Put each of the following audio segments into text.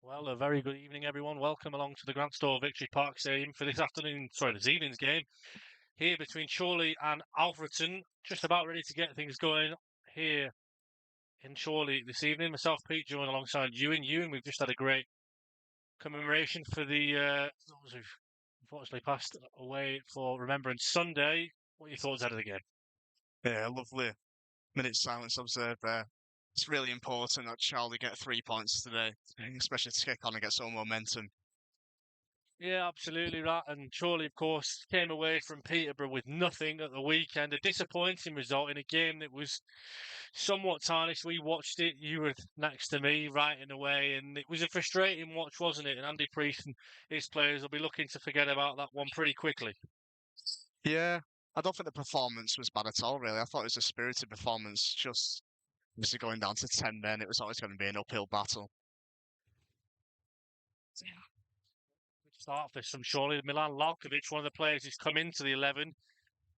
Well, a very good evening, everyone. Welcome along to the Grant Store Victory Park Stadium for this evening's game here between Chorley and Alfreton. Just about ready to get things going here in Chorley this evening. Myself, Pete, joined alongside Ewan. Ewan, we've just had a great commemoration for those who've unfortunately passed away for Remembrance Sunday. What are your thoughts out of the game? Yeah, lovely minute silence observed there. It's really important that Charlie get 3 points today, especially to kick on and get some momentum. Yeah, absolutely right. And Chorley, of course, came away from Peterborough with nothing at the weekend. A disappointing result in a game that was somewhat tarnished. We watched it. You were next to me, writing away, and it was a frustrating watch, wasn't it? And Andy Priest and his players will be looking to forget about that one pretty quickly. Yeah, I don't think the performance was bad at all, really. I thought it was a spirited performance, just obviously going down to 10 men. It was always going to be an uphill battle. Start for some Chorley. Milan Lalkovic, one of the players who's come into the 11,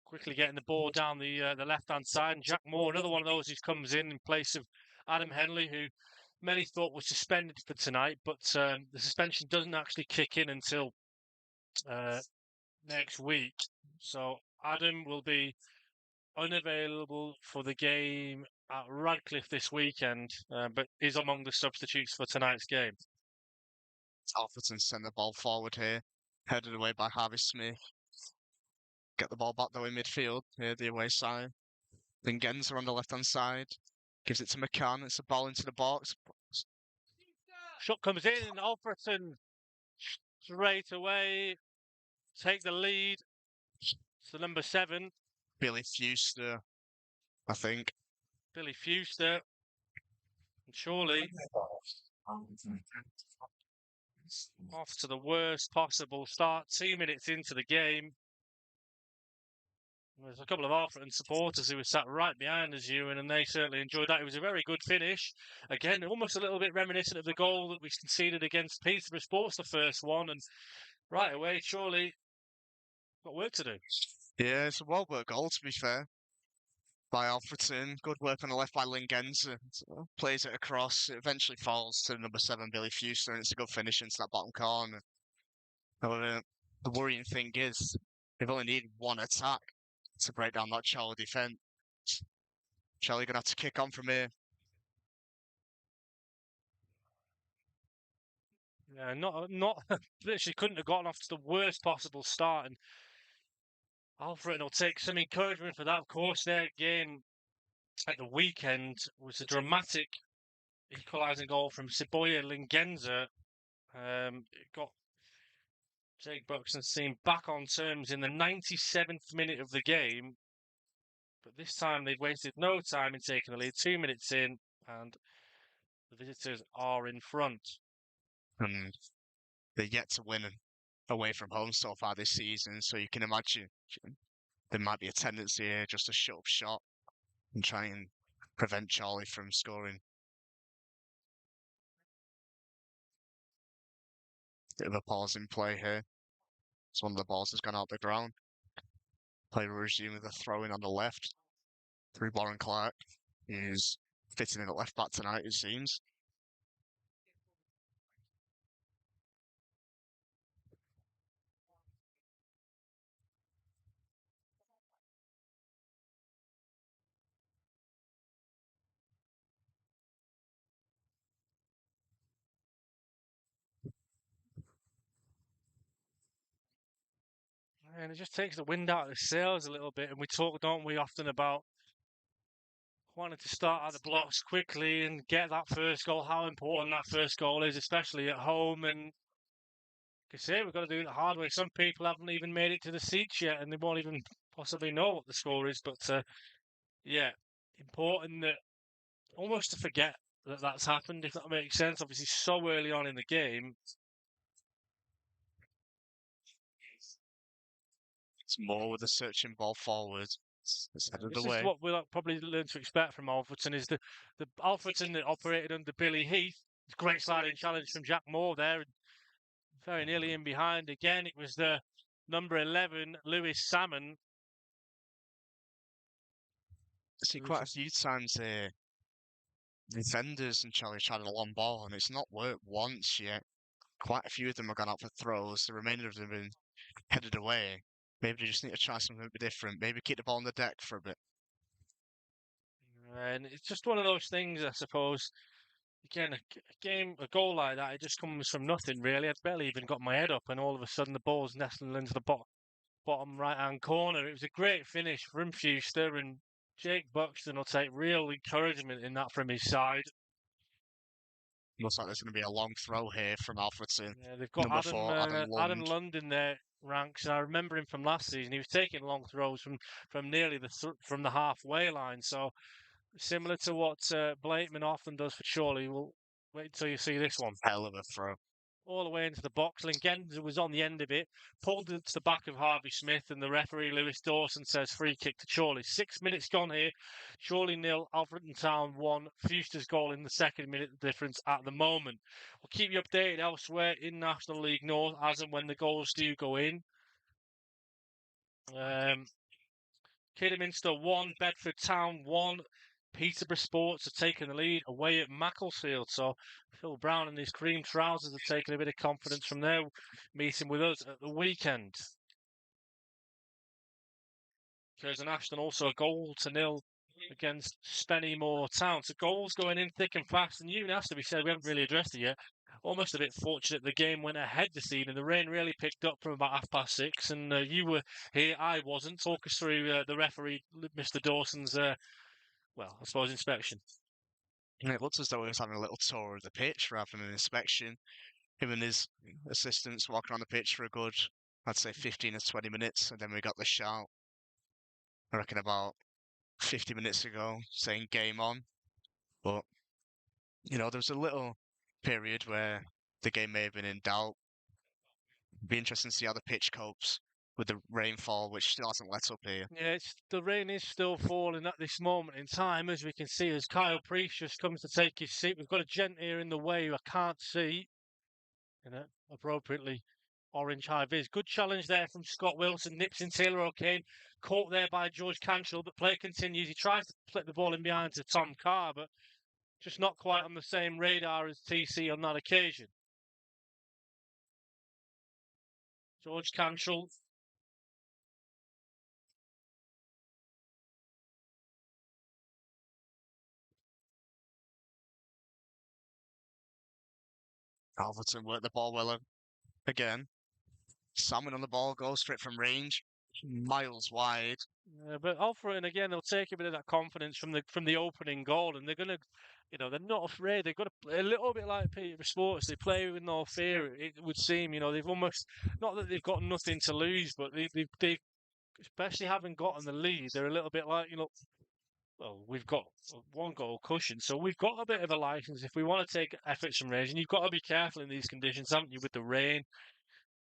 quickly getting the ball down the left-hand side. And Jack Moore, another one of those who comes in place of Adam Henley, who many thought was suspended for tonight, but the suspension doesn't actually kick in until next week. So Adam will be unavailable for the game at Radcliffe this weekend, but is among the substitutes for tonight's game. Alfreton send the ball forward here, headed away by Harvey Smith. Get the ball back though in midfield, here the away side. Then Genza on the left-hand side, gives it to McCann. It's a ball into the box. Shot comes in, and Alfreton straight away take the lead. So number 7, Billy Fuster, I think. Billy Fuster, and Chorley off to the worst possible start. 2 minutes into the game. There's a couple of Alfreton supporters who were sat right behind us, Ewan, and they certainly enjoyed that. It was a very good finish. Again, almost a little bit reminiscent of the goal that we conceded against Peterborough Sports, the first one. And right away, Chorley got work to do. Yeah, it's a well-worked goal, to be fair, by Alfreton. Good work on the left by Lingenza. Plays it across. It eventually falls to number 7, Billy Fuster, and it's a good finish into that bottom corner. However, the worrying thing is they've only needed one attack to break down that Charlie defence. Charlie going to have to kick on from here. Yeah, not literally couldn't have gotten off to the worst possible start. And Alfreton will take some encouragement for that. Of course, their game at the weekend was a dramatic equalising goal from Siboya Lingenza. It got Jake Buxton's team back on terms in the 97th minute of the game. But this time they've wasted no time in taking the lead. 2 minutes in, and the visitors are in front. And they're yet to win away from home so far this season, so you can imagine there might be a tendency here just to shut up shop and try and prevent Charlie from scoring. Bit of a pause in play here. So one of the balls has gone out the ground. Play will resume with a throw-in on the left through Warren Clark, who's fitting in at left back tonight, it seems. And it just takes the wind out of the sails a little bit. And we talk, don't we, often about wanting to start at the blocks quickly and get that first goal, how important that first goal is, especially at home. And like I say, we've got to do it the hard way. Some people haven't even made it to the seats yet, and they won't even possibly know what the score is. But yeah, important that almost to forget that that's happened, if that makes sense. Obviously, so early on in the game. It's more with the searching ball forward. It's headed This away. is what we'll probably learn to expect from Alfreton, is the Alfreton that operated under Billy Heath. Great sliding challenge from Jack Moore there. Very nearly in behind again. It was the number 11, Lewis Salmon. I see quite a few times here defenders and Chorley tried a long ball, and it's not worked once yet. Quite a few of them have gone out for throws. The remainder of them have been headed away. Maybe they just need to try something a bit different. Maybe keep the ball on the deck for a bit. And it's just one of those things, I suppose. Again, a goal like that, it just comes from nothing, really. I'd barely even got my head up, and all of a sudden the ball's nestling into the bottom right-hand corner. It was a great finish from Fuster, and Jake Buxton will take real encouragement in that from his side. Looks like there's going to be a long throw here from Alfreton. Yeah, they've got Number 4, Adam Adam Lund. Lund in their ranks, and I remember him from last season. He was taking long throws from nearly from the halfway line. So similar to what Blakeman often does for Chorley. We'll wait until you see this one. Hell of a throw. All the way into the box. Lingenza was on the end of it, pulled it to the back of Harvey Smith, and the referee, Lewis Dawson, says free kick to Chorley. 6 minutes gone here. Chorley 0, Alfreton Town 1. Fuster's goal in the second minute difference at the moment. We'll keep you updated elsewhere in National League North as and when the goals do go in. Kidderminster 1, Bedford Town 1. Peterborough Sports are taking the lead away at Macclesfield. So Phil Brown and his cream trousers are taking a bit of confidence from their meeting with us at the weekend. Curzon Ashton also a 1-0 against Spennymoor Town. So goals going in thick and fast. And even has to be said, we haven't really addressed it yet. Almost a bit fortunate the game went ahead this evening. The rain really picked up from about 6:30, and you were here, I wasn't. Talk us through the referee, Mr. Dawson's, well, I suppose, inspection. And it looks as though he was having a little tour of the pitch rather than an inspection. Him and his assistants walking around the pitch for a good, I'd say 15 or 20 minutes, and then we got the shout, I reckon about 50 minutes ago, saying game on. But, there was a little period where the game may have been in doubt. It'd be interesting to see how the pitch copes with the rainfall, which still hasn't let up here. Yeah, the rain is still falling at this moment in time, as we can see, as Kyle Priest just comes to take his seat. We've got a gent here in the way who I can't see. Appropriately orange high vis. Good challenge there from Scott Wilson. Nips in Taylor O'Kane. Caught there by George Cantrell, but play continues. He tries to flip the ball in behind to Tom Carr, but just not quite on the same radar as TC on that occasion. George Cantrell. Alfreton worked the ball well again. Salmon on the ball, goes straight from range, miles wide. But Alfreton again, they'll take a bit of that confidence from the opening goal, and they're going to, they're not afraid. They've got to play a little bit like Peterborough Sports. They play with no fear. It would seem, they've almost not that they've got nothing to lose, but they especially having gotten the lead, they're a little bit like, well, we've got one goal cushion, so we've got a bit of a license if we want to take efforts from range. And you've got to be careful in these conditions, haven't you, with the rain,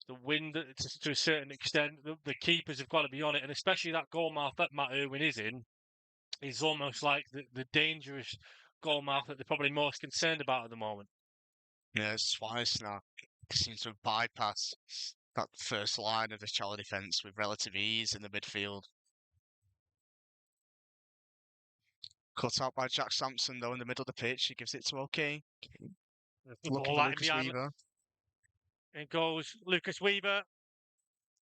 the wind to a certain extent. The keepers have got to be on it, and especially that goal mouth that Matt Irwin is in is almost like the dangerous goal mouth that they're probably most concerned about at the moment. Yeah, it's twice now. He seems to have bypassed that first line of the Chorley defence with relative ease in the midfield. Cut out by Jack Sampson, though, in the middle of the pitch. He gives it to OK. Looking for Lucas Weaver. In goes Lucas Weaver.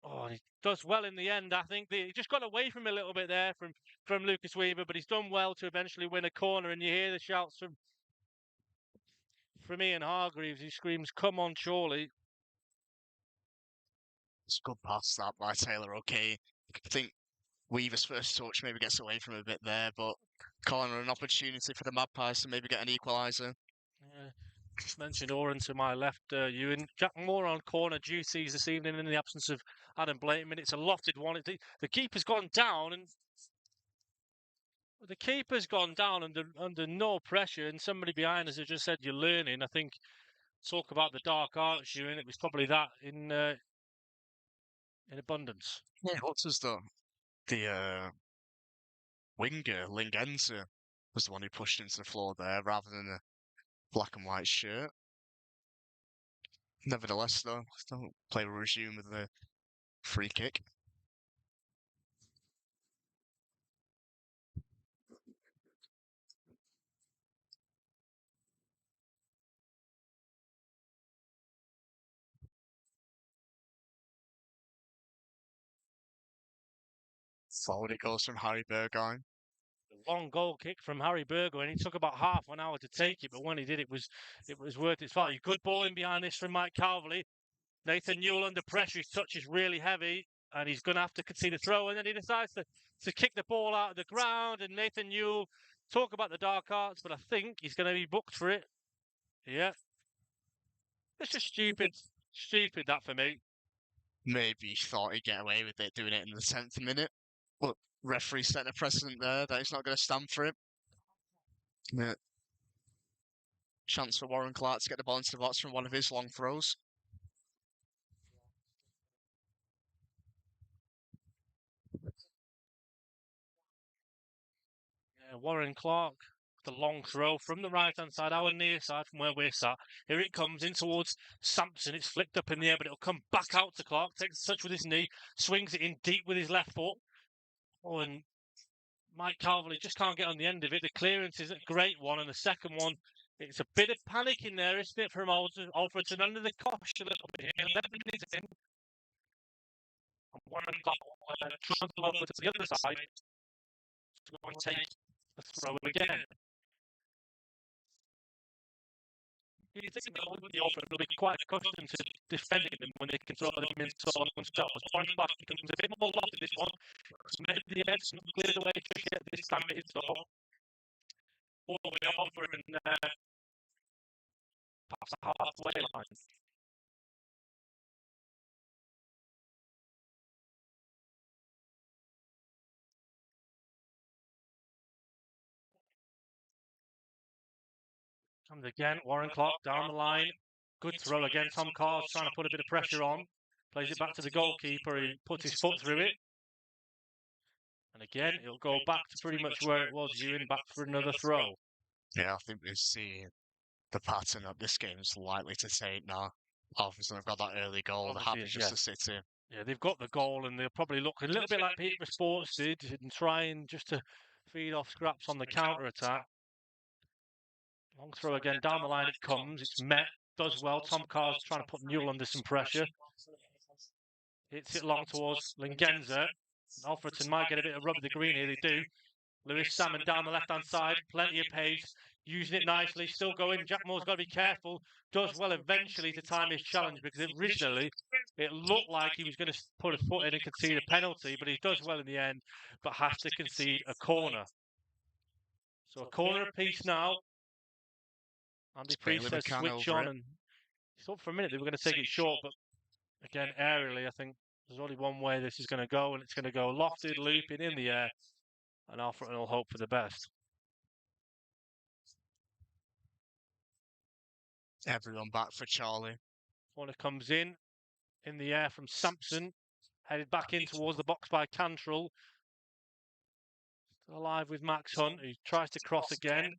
Oh, he does well in the end, I think. He just got away from a little bit there from Lucas Weaver, but he's done well to eventually win a corner. And you hear the shouts from Ian Hargreaves, who screams, "Come on, Chorley." It's a good pass, that, by Taylor OK. I think Weaver's first touch maybe gets away from him a bit there, but corner an opportunity for the Magpies to maybe get an equaliser. Yeah. Mentioned Oren to my left, Ewan. Jack Moore on corner duties this evening in the absence of Adam Blakeman. It's a lofted one. The keeper's gone down, and under no pressure, and somebody behind us has just said, "You're learning." I think talk about the dark arts, Ewan. It was probably that in abundance. Yeah, it looks as though the winger, Lingenza, was the one who pushed into the floor there rather than a black and white shirt. Nevertheless, though, play will resume with the free kick. Forward it goes from Harry Burgoyne. Long goal kick from Harry Burgoyne. He took about half an hour to take it, but when he did, it was worth its value. Good ball in behind this from Mike Calverley. Nathan Newell under pressure. His touch is really heavy, and he's going to have to concede a throw. And then he decides to kick the ball out of the ground. And Nathan Newell, talk about the dark arts, but I think he's going to be booked for it. Yeah. It's just stupid that for me. Maybe he thought he'd get away with it doing it in the 10th minute. But referee setting a precedent there that he's not going to stand for it. Yeah. Chance for Warren Clark to get the ball into the box from one of his long throws. Yeah, Warren Clark, the long throw from the right-hand side, our near side from where we're sat. Here it comes in towards Sampson. It's flicked up in the air, but it'll come back out to Clark. Takes a touch with his knee, swings it in deep with his left foot. Oh, and Mike Calverley just can't get on the end of it. The clearance is a great one, and the second one, it's a bit of panic in there, isn't it, from Alfreton under the cosh a little bit here. 11 minutes in. And Warren Clark trying to over to the other side to go and take the throw again. You think that with the Alfred will be quite accustomed to defending them when they can throw them in so long themselves. Warren Clark becomes a bit more lost in this one. It's made the edge and cleared away just yet this time it is so. All the way over and past the halfway line. Comes again, Warren Clark down the line. Good throw again. Tom Carr's trying to put a bit of pressure on. Plays it back to the goalkeeper. He puts his foot through it. And again, it'll go back to pretty much where it was, Ewan, back for another throw. Yeah, I think we see the pattern of this game is likely to take now. Alfreton have got that early goal. They're happy just to sit in. Yeah, they've got the goal, and they'll probably look a little bit like Pete Sports did and trying just to feed off scraps on the counter-attack. Long throw again, down the line it comes. It's met, does well. Tom Carr's trying to put Newell under some pressure. Hits it long towards Lingenza. Alfreton might get a bit of rub of the green here, they do. Lewis Salmon down the left-hand side, plenty of pace, using it nicely, still going. Jack Moore's got to be careful. Does well eventually to time his challenge, because originally it looked like he was going to put a foot in and concede a penalty, but he does well in the end, but has to concede a corner. So a corner apiece now. Andy Priest says switch on, and he thought for a minute they were going to take it short, but again, aerially, I think there's only one way this is going to go, and it's going to go lofted, looping in the air, and Alfreton will hope for the best. Everyone back for Chorley. Corner comes in the air from Sampson, headed back in towards the box by Cantrell. Still alive with Max Hunt, who tries to cross again.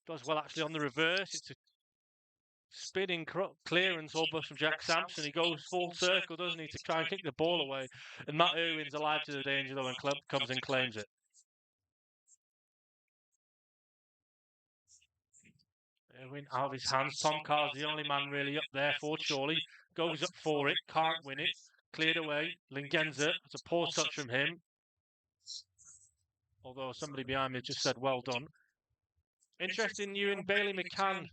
Does well actually on the reverse. It's a spinning clearance almost from Jack Sampson. He goes full circle, doesn't he, to try and kick the ball away. And Matt Irwin's alive to the danger though, and comes and claims it. Irwin out of his hands. Tom Carr's the only man really up there for Chorley. Goes up for it, can't win it. Cleared away. Lingenza, it's a poor touch from him. Although somebody behind me just said well done. Interesting, Ewan, Bailey McCann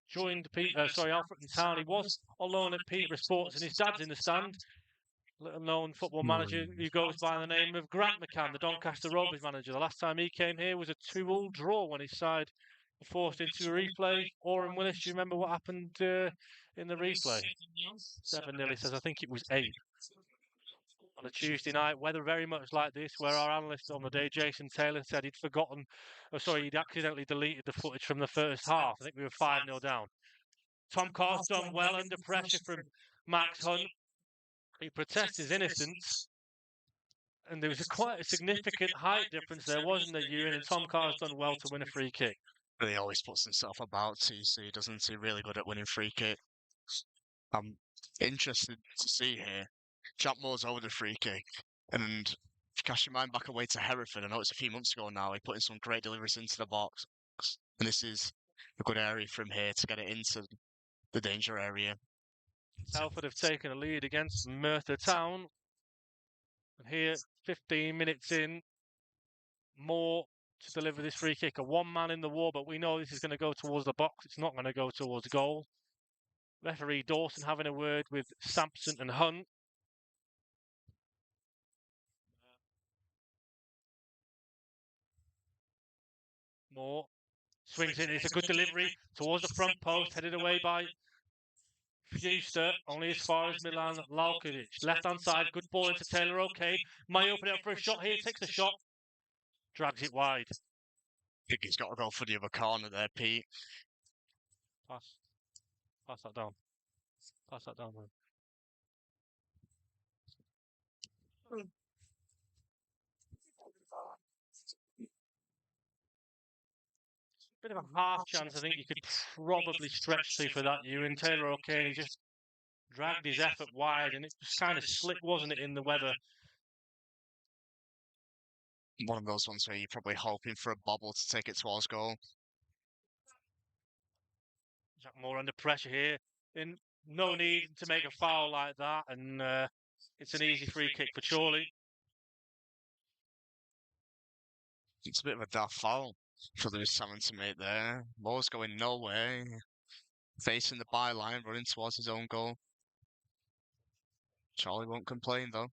joined Alfreton Town. He was on loan at Peterborough Sports, and his dad's in the stand. Little known football manager who goes by the name of Grant McCann, the Doncaster Rovers manager. The last time he came here was a 2-2 draw when his side were forced into a replay. Oren Willis, do you remember what happened in the replay? 7-0, he says. I think it was 8. On a Tuesday night, weather very much like this, where our analyst on the day, Jason Taylor, said he'd he'd accidentally deleted the footage from the first half. I think we were 5-0 down. Tom Carr's done well under pressure from Max Hunt. He protests his innocence, and there was quite a significant height difference there, wasn't there, Ewan? And Tom Carr's done well to win a free kick. He always puts himself about, TC, doesn't he? Really good at winning free kicks. I'm interested to see here. Jack Moore's over the free kick, and if you cast your mind back away to Hereford, I know it's a few months ago now, he put in some great deliveries into the box, and this is a good area from here to get it into the danger area. Telford have taken a lead against Merthyr Town, And here, 15 minutes in, Moore to deliver this free kick. A one-man in the war, but we know this is going to go towards the box. It's not going to go towards goal. Referee Dawson having a word with Sampson and Hunt. Moore swings in. It's a good delivery towards the front post, headed away by Fuster, only as far as Milan Lalkovic. Left-hand side, good ball into Taylor O'Kane. Might open it up for a shot here, takes the shot, drags it wide. I think he's got to go for the other corner there, Pete. Pass that down. Pass that down, man. Bit of a half chance, I think you could probably stretch to for that. Ewan Taylor O'Kane, he just dragged his effort wide, and it was kind of slick, wasn't it, in the weather? One of those ones where you're probably hoping for a bobble to take it towards goal. Jack Moore under pressure here. In no need to make a foul like that, and it's an easy free kick for Chorley. It's a bit of a daft foul for Lewis Salmon to make there. Moore's going nowhere. Facing the byline, running towards his own goal. Charlie won't complain though.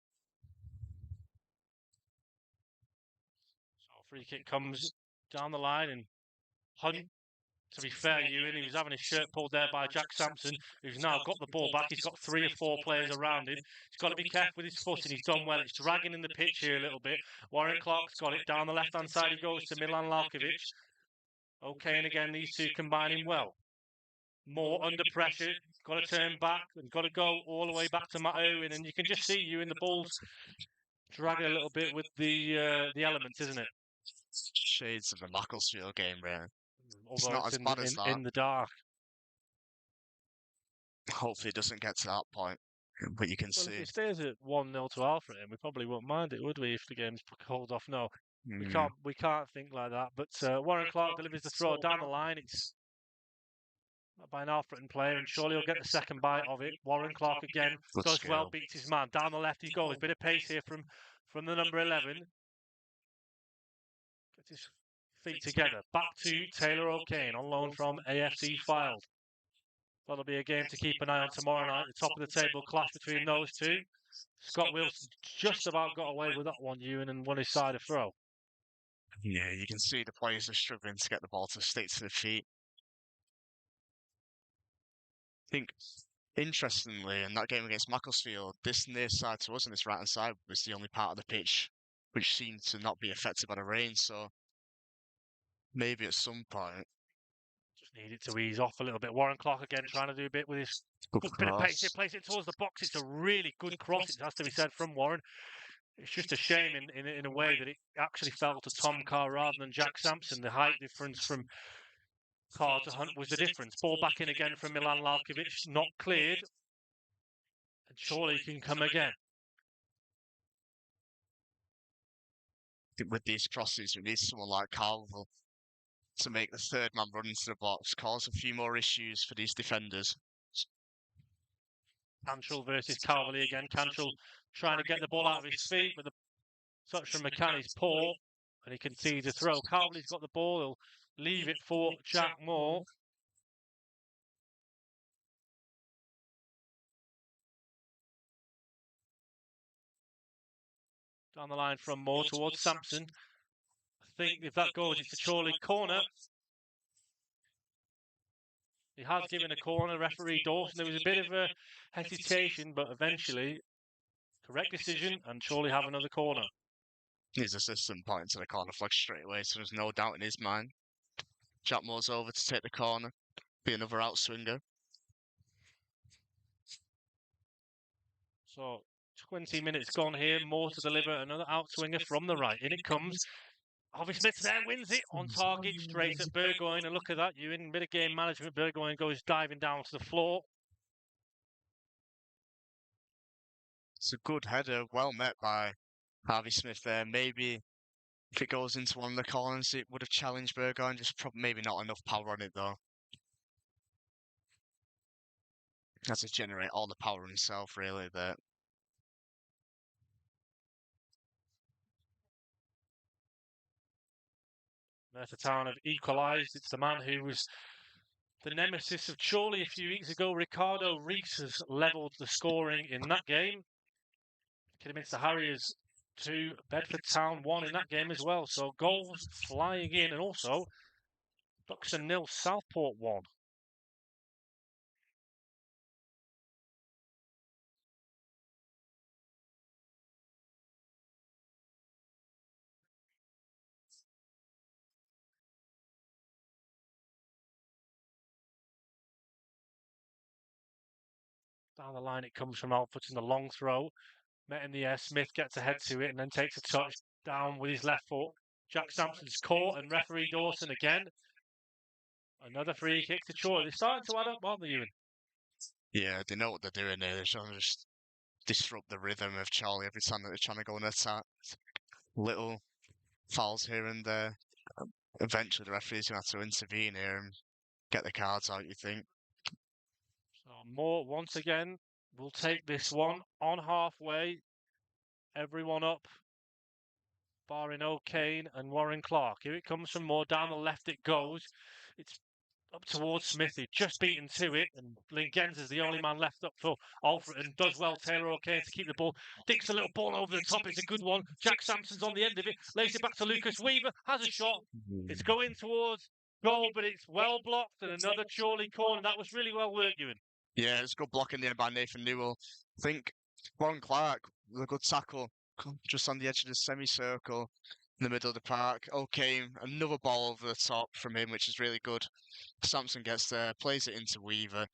So free kick comes down the line, and Hunt, to be fair, Ewan, he was having his shirt pulled there by Jack Sampson, who's now got the ball back. He's got 3 or 4 players around him. He's got to be careful with his foot, and he's done well. It's dragging in the pitch here a little bit. Warren Clark's got it. Down the left-hand side he goes to Milan Lalkovic. Okay, and again, these two combining well. Moore under pressure, got to turn back, and got to go all the way back to Matt Owen, and you can just see Ewan, the ball's dragging a little bit with the elements, isn't it? Shades of a Macclesfield game, really. It's Although not it's as bad as that. in the dark. Hopefully it doesn't get to that point. But you can Well, see. if it stays at 1-0 to Alfreton, we probably won't mind it, would we, if the game's called off? No, we can't think like that. But Warren Clark delivers the throw down the line. It's by an Alfreton player, and surely he'll get the second bite of it. Warren Clark again Good does skill. well, beats his man. Down the left he goes. Bit of pace here from the number 11. Gets his feet together. Back to Taylor O'Kane on loan from AFC Fylde. That'll be a game to keep an eye on tomorrow night. The top of the table clash between those two. Scott Wilson just about got away with that one, Ewan, and won his side a throw. Yeah, you can see the players are struggling to get the ball to stick to their feet. I think, interestingly, in that game against Macclesfield, this near side to us and this right-hand side was the only part of the pitch which seemed to not be affected by the rain, so maybe at some point. Just need it to ease off a little bit. Warren Clark again trying to do a bit with his good bit of pace. He plays it towards the box. It's a really good cross, it has to be said, from Warren. It's just a shame in a way that it actually fell to Tom Carr rather than Jack Sampson. The height difference from Carr to Hunt was the difference. Ball back in again from Milan Lalkovic, not cleared. And surely can come again. I think with these crosses, we need someone like Carvel to make the third man run into the box, cause a few more issues for these defenders. Cantrell versus Calverley again. Cantrell trying to get the ball out of his feet, but the touch from McCann is poor, and he concedes a throw. Calverley's got the ball. He'll leave it for Jack Moore. Down the line from Moore towards Sampson. I think if that goes, it's a Chorley corner. He has given a corner, referee Dawson. There was a bit of a hesitation, but eventually, correct decision, and Chorley have another corner. His assistant pointing to the corner flag straight away, so there's no doubt in his mind. Jack Moore's over to take the corner, be another outswinger. So 20 minutes gone here. Moore to deliver another outswinger from the right. In it comes. Harvey Smith there wins it on target, straight at Burgoyne. And look at that, you in bit of game management. Burgoyne goes diving down to the floor. It's a good header, well met by Harvey Smith there. Maybe if it goes into one of the corners, it would have challenged Burgoyne. Just maybe not enough power on it though. Has to generate all the power himself, really. There. Merthyr Town have equalised. It's the man who was the nemesis of Chorley a few weeks ago. Ricardo Rees has levelled the scoring in that game. Kidderminster Harriers 2, Bedford Town 1 in that game as well. So goals flying in, and also Duxton 0, Southport 1. Down the line it comes from Alfreton, the long throw. Met in the air, Smith gets ahead to it and then takes a touch down with his left foot. Jack Sampson's caught, and referee Dawson again. Another free kick to Chorley. They're starting to add up, aren't they, Ewan? Yeah, they know what they're doing here. They're trying to just disrupt the rhythm of Chorley every time that they're trying to go and attack. Little fouls here and there. Eventually, the referee's going to have to intervene here and get the cards out, you think. So Moore, once again, will take this one on halfway. Everyone up, barring O'Kane and Warren Clark. Here it comes from Moore. Down the left it goes. It's up towards Smithy, just beaten to it, and Lingens is the only man left up for Alfreton. Does well, Taylor O'Kane, to keep the ball. Dicks a little ball over the top. It's a good one. Jack Sampson's on the end of it. Lays it back to Lucas Weaver. Has a shot. It's going towards goal, but it's well blocked, and another Chorley corner. That was really well worked, Ewan. Yeah, it's a good block in the end by Nathan Newell. I think Warren Clark with a good tackle just on the edge of the semicircle in the middle of the park. Okay, another ball over the top from him, which is really good. Sampson gets there, plays it into Weaver.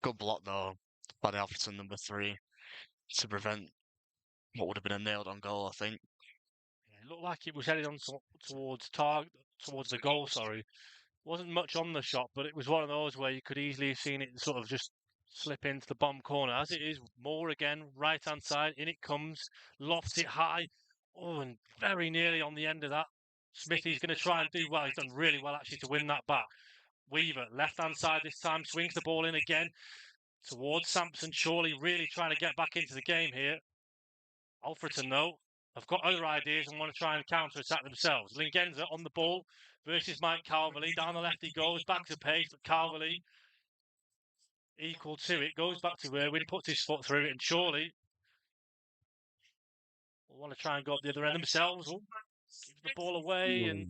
Good block though by the Alfreton number 3 to prevent what would have been a nailed on goal, I think. Yeah, it looked like it was headed on towards the goal, sorry. Wasn't much on the shot, but it was one of those where you could easily have seen it sort of just slip into the bottom corner. As it is, Moore again, right-hand side, in it comes, lofts it high. Oh, and very nearly on the end of that. Smithy's going to try and do well. He's done really well, actually, to win that back. Weaver, left-hand side this time, swings the ball in again towards Sampson. Chorley really trying to get back into the game here. Alfreton, though, have got other ideas and want to try and counter-attack themselves. Lingenza on the ball versus Mike Calverley. Down the left he goes, back to pace, but Calverley equal to it, goes back to Irwin, puts his foot through it, and Chorley will want to try and go up the other end themselves. Oh, gives the ball away, and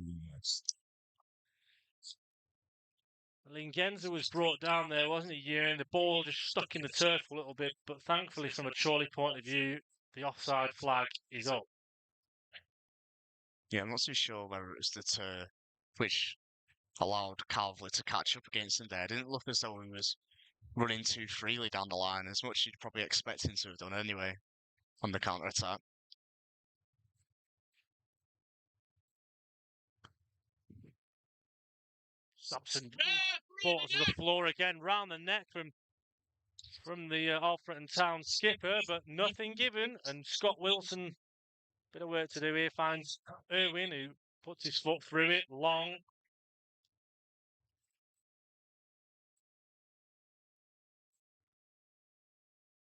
Lingenza was brought down there, wasn't he, Ewan? The ball just stuck in the turf a little bit, but thankfully from a Chorley point of view, the offside flag is up. Yeah, I'm not too sure whether it was the turf which allowed Calverley to catch up against him there. It didn't look as though he was running too freely down the line, as much as you'd probably expect him to have done anyway on the counter-attack. Sampson falls to the floor again, round the neck from the Alfreton Town skipper, but nothing given, and Scott Wilson, bit of work to do here, finds Irwin, who puts his foot through it, long.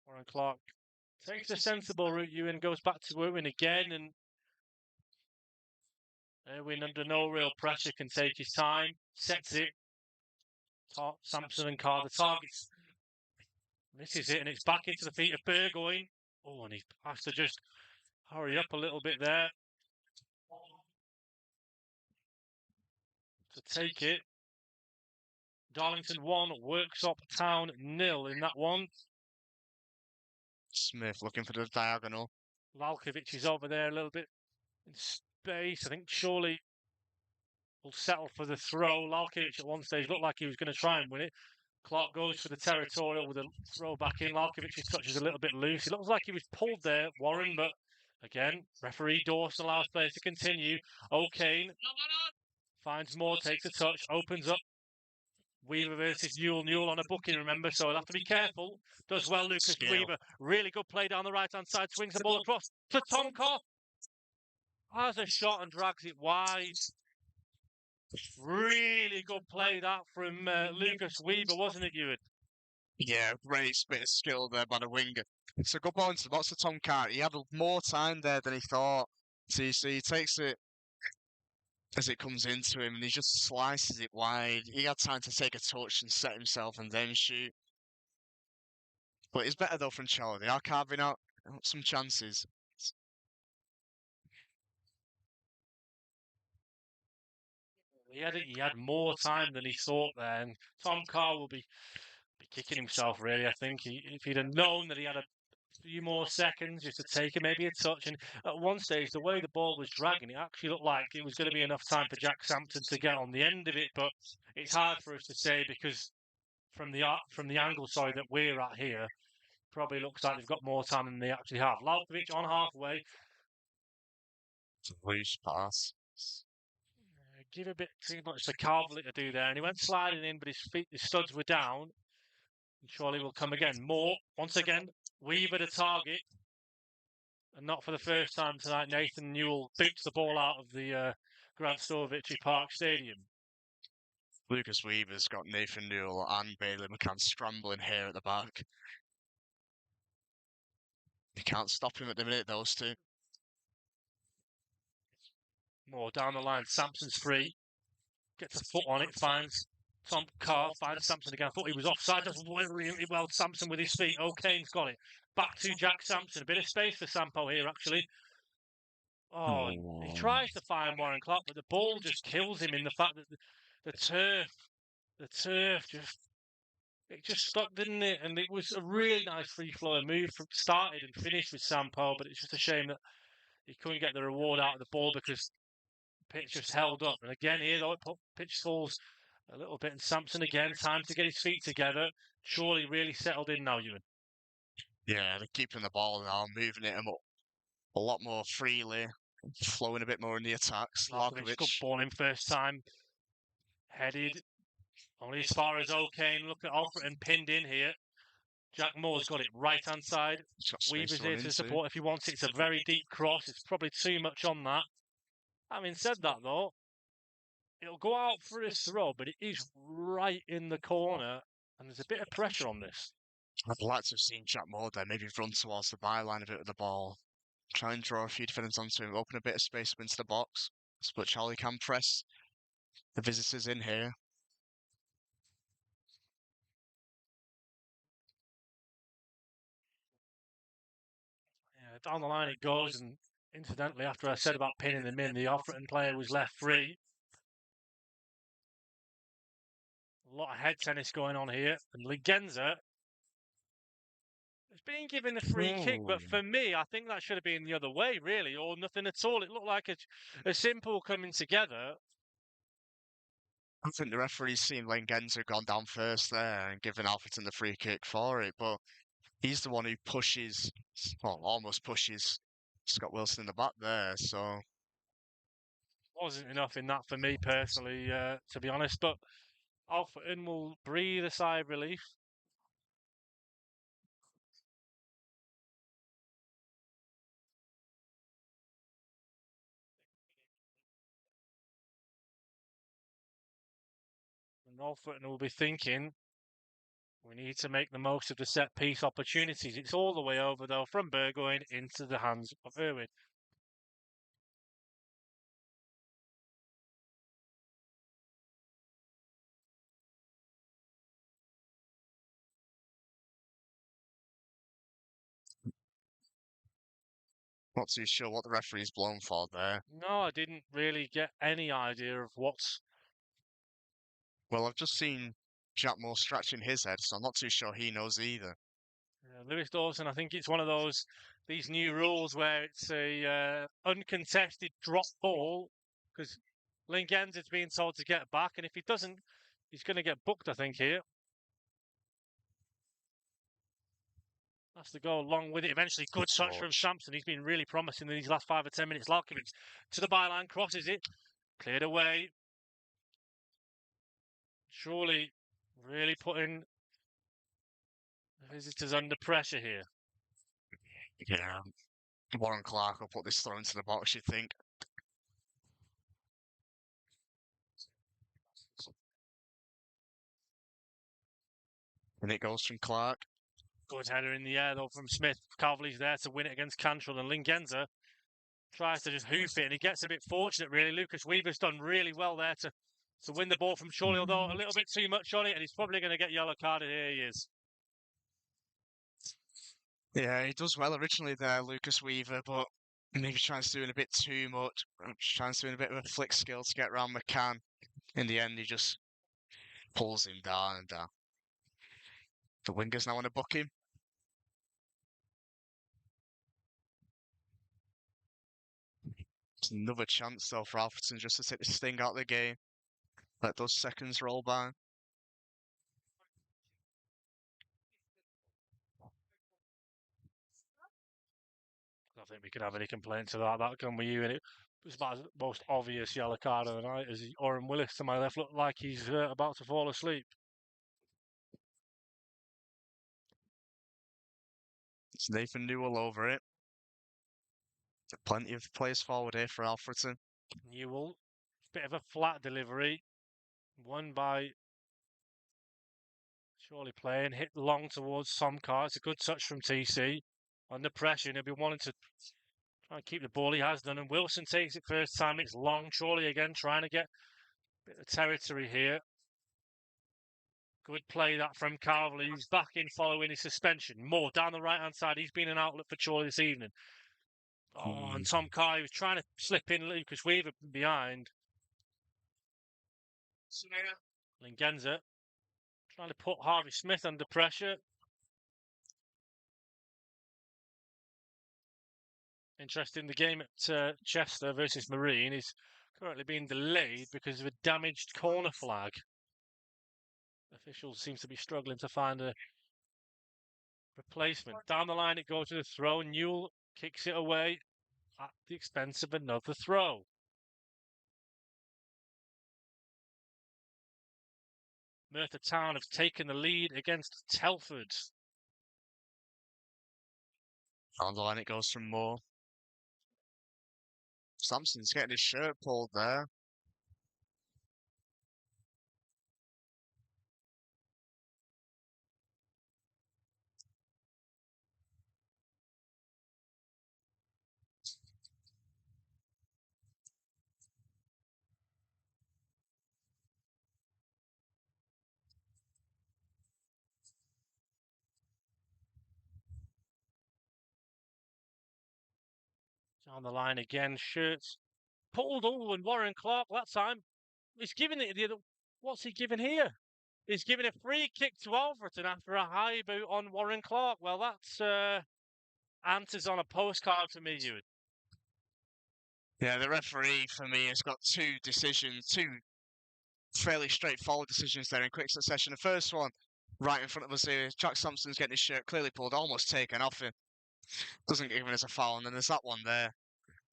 Warren Clark takes the sensible route, Ewan, goes back to Irwin again, and Irwin, under no real pressure, can take his time, sets it. Sampson and Carr, the targets. This is it, and it's back into the feet of Burgoyne. Oh, and he has to just hurry up a little bit there to take it. Darlington 1, Worksop Town 0 in that one. Smith looking for the diagonal. Lalkovic is over there a little bit in space. I think Chorley will settle for the throw. Lalkovic at one stage looked like he was going to try and win it. Clark goes for the territorial with a throw back in. Lalkovic's touch is a little bit loose. It looks like he was pulled there, Warren, but again, referee Dawson allows players to continue. O'Kane finds Moore, takes a touch, opens up. Weaver versus Newell on a booking, remember, so he'll have to be careful. Does well, Lucas Weaver. Really good play down the right-hand side. Swings the ball across to Tom Carr. Has a shot and drags it wide. Really good play that from Lucas Weaver, wasn't it, Ewan? Yeah, great bit of skill there by the winger. It's a good ball into the box for Tom Carr. He had more time there than he thought. So he takes it as it comes into him, and he just slices it wide. He had time to take a touch and set himself and then shoot. But it's better though from Chorley. They are carving out some chances. He had more time than he thought there, and Tom Carr will be kicking himself really. I think if he'd have known that he had a few more seconds just to take it, maybe a touch. And at one stage, the way the ball was dragging, it actually looked like it was going to be enough time for Jack Sampson to get on the end of it. But it's hard for us to say because from the angle, sorry, that we're at here, probably looks like they've got more time than they actually have. Lalkovic on halfway. It's a loose pass. Give a bit too much to Calverley to do there, and he went sliding in, but his studs were down. And Chorley will come again. Moore, once again, Weaver the target. And not for the first time tonight, Nathan Newell boots the ball out of the Grant Victory Park Stadium. Lucas Weaver's got Nathan Newell and Bailey McCann scrambling here at the back. You can't stop him at the minute, those two. More down the line, Sampson's free. Gets a foot on it, finds Tom Carr, finds Sampson again. I thought he was offside, does really well. Sampson with his feet. O'Kane's got it. Back to Jack Sampson. A bit of space for Sampo here, actually. Oh, he tries to find Warren Clark, but the ball just kills him in the fact that the turf just stuck, didn't it? And it was a really nice free-flowing move. Started and finished with Sampo, but it's just a shame that he couldn't get the reward out of the ball because the pitch just held up. And again here, though, pitch falls a little bit, and Sampson again, time to get his feet together. Surely really settled in now, Ewan. Yeah, they're keeping the ball now, moving it a lot more freely, flowing a bit more in the attacks. Lalkovic, good ball in first time. Headed only as far as O'Kane. Look at Alfreton pinned in here. Jack Moore's got it right-hand side. Weaver's here to support if he wants it. It's a very deep cross. It's probably too much on that. Having said that, though, it'll go out for a throw, but it is right in the corner, and there's a bit of pressure on this. I'd like to have seen Jack Moore there, maybe run towards the byline a bit with the ball. Try and draw a few defenders onto him, open a bit of space up into the box. But Charlie can press the visitors in here. Yeah, down the line it goes, and incidentally, after I said about pinning them in, the Alfreton player was left free. A lot of head tennis going on here, and Ligenza has been given a free kick, but for me, I think that should have been the other way, really, or nothing at all. It looked like a simple coming together. I think the referee's seen Ligenza gone down first there and given Alfreton the free kick for it, but he's the one who pushes, well, almost pushes Scott Wilson in the back there, so... Wasn't enough in that for me personally, to be honest, but Alfreton will breathe a sigh of relief. And Alfreton will be thinking, we need to make the most of the set-piece opportunities. It's all the way over, though, from Burgoyne into the hands of Irwin. Not too sure what the referee's blown for there. No, I didn't really get any idea of what's... Well, I've just seen Jack Moore scratching his head, so I'm not too sure he knows either. Lewis Dawson, I think it's one of these new rules where it's a uncontested drop ball, because Lingenza's being told to get back, and if he doesn't, he's going to get booked, I think, here. Has to go along with it. Eventually, good touch from Sampson. He's been really promising in these last 5 or 10 minutes. Lalkovic to the byline, crosses it, cleared away. Surely, really putting the visitors under pressure here. Yeah. Warren Clark will put this throw into the box, you'd think. And it goes from Clark. Good header in the air, though, from Smith. Calverley's there to win it against Cantrell, and Lingenza tries to just hoof it, and he gets a bit fortunate, really. Lucas Weaver's done really well there to win the ball from Chorley, although a little bit too much on it, and he's probably going to get yellow carded here. He is. Yeah, he does well originally there, Lucas Weaver, but maybe trying to do a bit too much. Trying to do a bit of a flick skill to get around McCann. In the end, he just pulls him down and down. The wingers now want to book him. It's another chance, though, for Alfreton just to take the sting out of the game. Let those seconds roll by. I don't think we could have any complaints about that, can we? And it was about the most obvious yellow card of the night as Oren Willis to my left looked like he's about to fall asleep. It's Nathan Newell over it. Plenty of players forward here for Alfreton. Newell, bit of a flat delivery, won by Chorley playing, hit long towards Somcar. It's a good touch from TC. Under pressure, and he'll be wanting to try and keep the ball. He has done, and Wilson takes it first time. It's long. Chorley again trying to get a bit of territory here. Good play that from Carvely. He's back in following his suspension. Moore down the right-hand side. He's been an outlet for Chorley this evening. Oh, and Tom Carr, he was trying to slip in Lucas Weaver behind. Lingenza trying to put Harvey Smith under pressure. Interesting, the game at Chester versus Marine is currently being delayed because of a damaged corner flag. Officials seem to be struggling to find a replacement. Down the line it goes to the throw. Newell kicks it away at the expense of another throw. Merthyr Town have taken the lead against Telford. On the line it goes from Moore. Sampson's getting his shirt pulled there. Down the line again, shirts pulled. Oh, and Warren Clark that time. He's giving it the other. What's he giving here? He's giving a free kick to Alfreton after a high boot on Warren Clark. Well, that's answers on a postcard for me, Ewan. Yeah, the referee for me has got two fairly straightforward decisions there in quick succession. The first one, right in front of us here, Jack Sampson's getting his shirt clearly pulled, almost taken off him. Doesn't give him as a foul, and then there's that one there.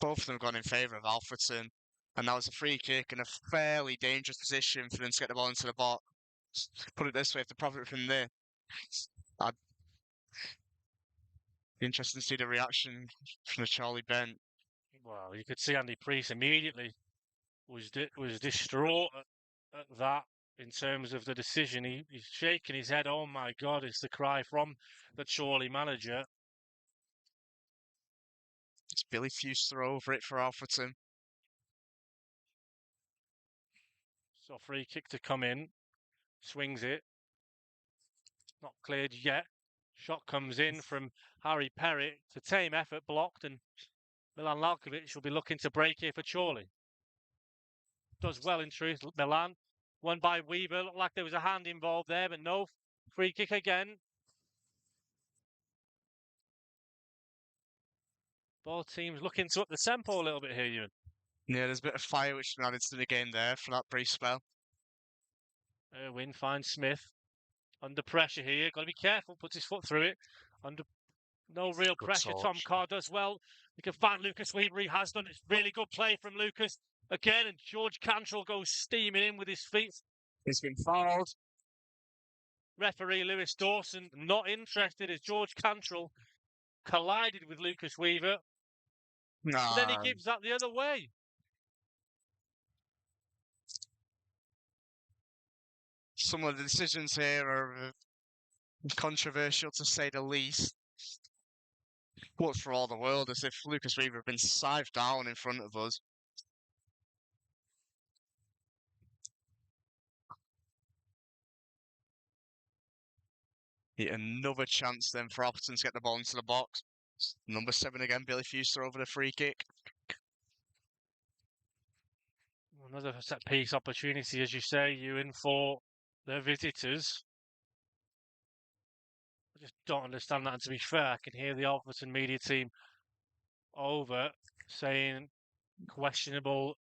Both of them gone in favour of Alfreton, and that was a free kick in a fairly dangerous position for them to get the ball into the box. Put it this way, if they profit from this, I'd be interested to see the reaction from the Chorley bench. Well, you could see Andy Priest immediately was distraught at that in terms of the decision. He's shaking his head. Oh my God, it's the cry from the Chorley manager. It's Billy Fuse throw over it for Alfreton. So free kick to come in. Swings it. Not cleared yet. Shot comes in from Harry Perry. It's a tame effort, blocked, and Milan Lalkovic will be looking to break here for Chorley. Does well in truth, Milan. Won by Weaver. Looked like there was a hand involved there, but no. Free kick again. Both teams looking to up the tempo a little bit here, Ewan. Yeah, there's a bit of fire which has been added to the game there for that brief spell. Irwin finds Smith. Under pressure here. Got to be careful. Puts his foot through it. Under no real Good pressure. touch. Tom Carr does well. You can find Lucas Weaver. He has done. It's really good play from Lucas. Again, and George Cantrell goes steaming in with his feet. He's been fouled. Referee Lewis Dawson not interested as George Cantrell collided with Lucas Weaver. Nah. Then he gives that the other way. Some of the decisions here are controversial to say the least. Looks for all the world as if Lucas Weaver had been scythed down in front of us. Another chance then for Alfreton to get the ball into the box. Number 7 again, Billy Fuster over the free kick. Another set piece opportunity, as you say, Ewan, for their visitors. I just don't understand that. And to be fair, I can hear the Alfreton media team over saying questionable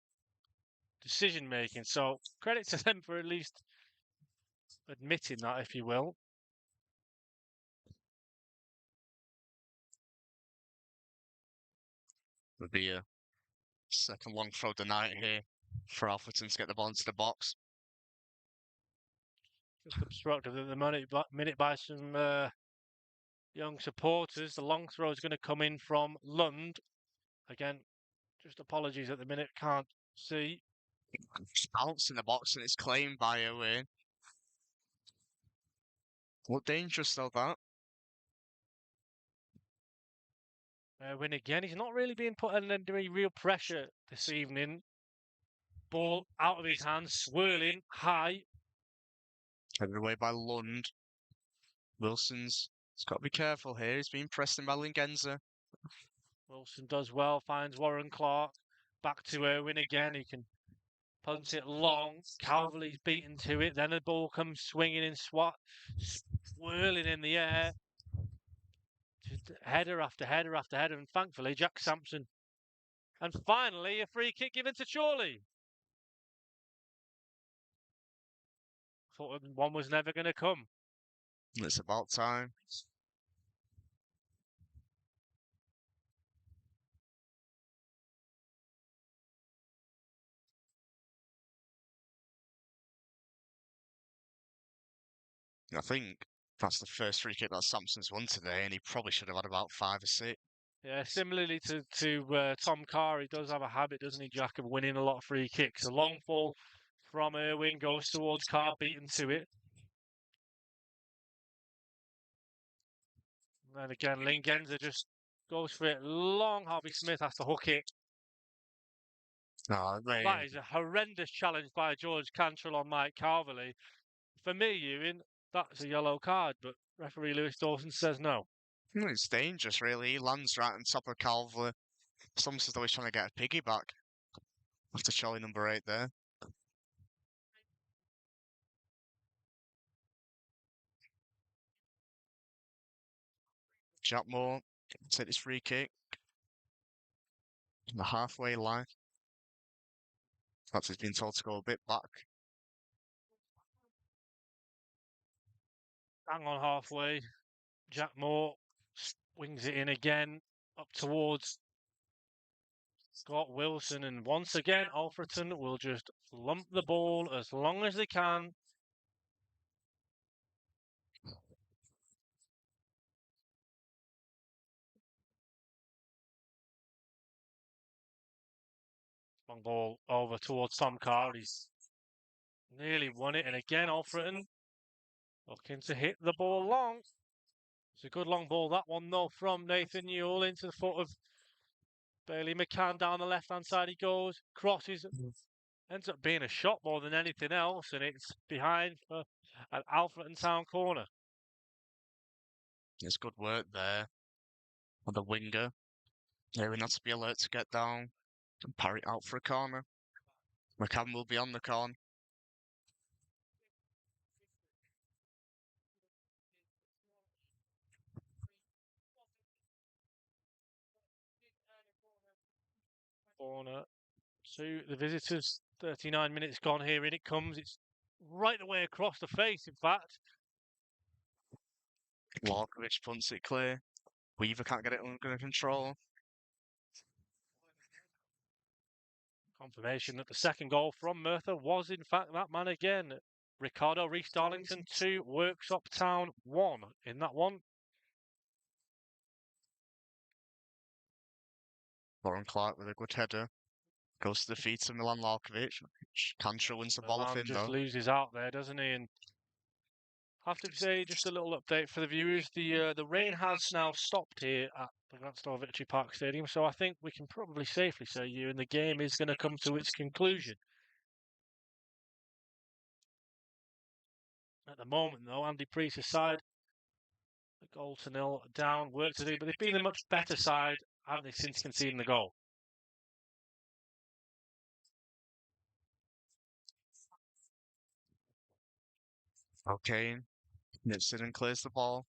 decision making. So credit to them for at least admitting that, if you will. Would be a second long throw of the night here for Alfreton to get the ball into the box. Just obstructed at the minute by some young supporters. The long throw is going to come in from Lund. Again, just apologies at the minute, can't see. Bounce in the box and it's claimed by Owen. Look dangerous though, that. Win again. He's not really being put under any real pressure this evening. Ball out of his hands, swirling high. Headed away by Lund. Wilson's got to be careful here. He's being pressed in by Lingenza. Wilson does well, finds Warren Clark. Back to Irwin again. He can punt it long. Calverley's beaten to it. Then the ball comes swinging in, swirling in the air. Just header after header after header. And thankfully, Jack Sampson. And finally, a free kick given to Chorley. Thought one was never going to come. It's about time. I think that's the first free kick that Sampson's won today, and he probably should have had about 5 or 6. Yeah, similarly to Tom Carr, he does have a habit, doesn't he, Jack, of winning a lot of free kicks. A long ball from Irwin goes towards Carr, beaten to it. And then again, Lingenza just goes for it long. Harvey Smith has to hook it. No, That is a horrendous challenge by George Cantrell on Mike Calverley. For me, Ewan, that's a yellow card, but referee Lewis Dawson says no. it's dangerous, really. He lands right on top of Calvert. It's almost as though he's trying to get a piggyback. After Charlie number 8 there. Jack Moore take this free kick. On the halfway line. Perhaps he's been told to go a bit back. Hang on halfway. Jack Moore swings it in again up towards Scott Wilson. And once again, Alfreton will just lump the ball as long as they can. Long ball over towards Tom Carr. He's nearly won it. And again, Alfreton looking to hit the ball long. It's a good long ball, that one, though, from Nathan Newell into the foot of Bailey McCann. Down the left-hand side he goes, crosses, ends up being a shot more than anything else, and it's behind for an Alfreton Town corner. There's good work there on the winger. Yeah, we need to be alert to get down and parry it out for a corner. McCann will be on the corner. Corner to the visitors. 39 minutes gone here, in it comes. It's right the way across the face, in fact. Larkovich punts it clear. Weaver can't get it under control. Confirmation that the second goal from Merthyr was, in fact, that man again. Ricardo Reese-Darlington 2, Worksop Town 1 in that one. Warren Clark with a good header. Goes to the feet of Milan Larkovich. Cantrell wins the ball off Milan him, just though. loses out there, doesn't he? And Have to say, just a little update for the viewers. The rain has now stopped here at the Gladstone Victory Park Stadium, so I think we can probably safely say, Ewan, the game is going to come to its conclusion. At the moment, though, Andy Priest's side, a goal to nil down, work to do, but they've been a much better side, haven't they, since conceding the goal? Okay, Nipson and clears the ball.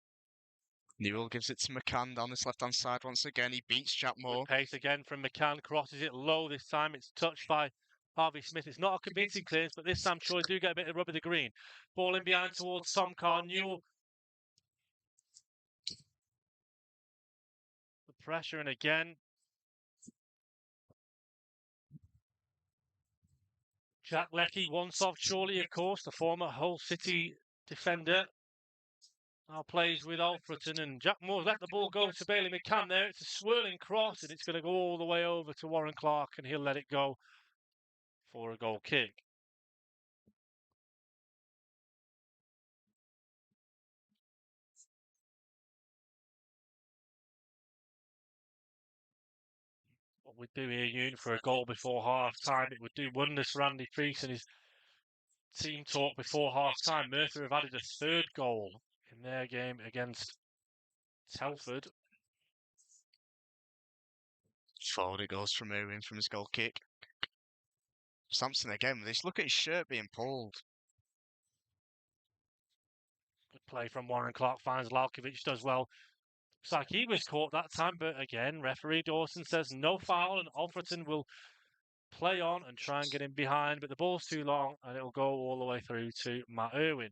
Newell gives it to McCann down this left-hand side once again. He beats Jack Moore. Pace again from McCann, crosses it low this time. It's touched by Harvey Smith. It's not a convincing clearance, but this time Chorley do get a bit of rub of the green. Ball in behind towards Tom Carr. Newell. The pressure, and again, Jack Leckie, once off Chorley, of course, the former Hull City defender. Now plays with Alfreton, and Jack Moore's let the ball go to Bailey McCann there. It's a swirling cross, and it's going to go all the way over to Warren Clark, and he'll let it go for a goal kick. What we'd do here, Ewan, for a goal before half-time, it would do wonders for Andy Priest and his team talk before half-time. Merthyr have added a third goal in their game against Telford. Forward it goes from Ewan from his goal kick. Sampson again with this. Look at his shirt being pulled. Good play from Warren Clark, finds Lalkovic, does well. Looks like he was caught that time, but again, referee Dawson says no foul, and Alfreton will play on and try and get him behind, but the ball's too long, and it'll go all the way through to Matt Irwin.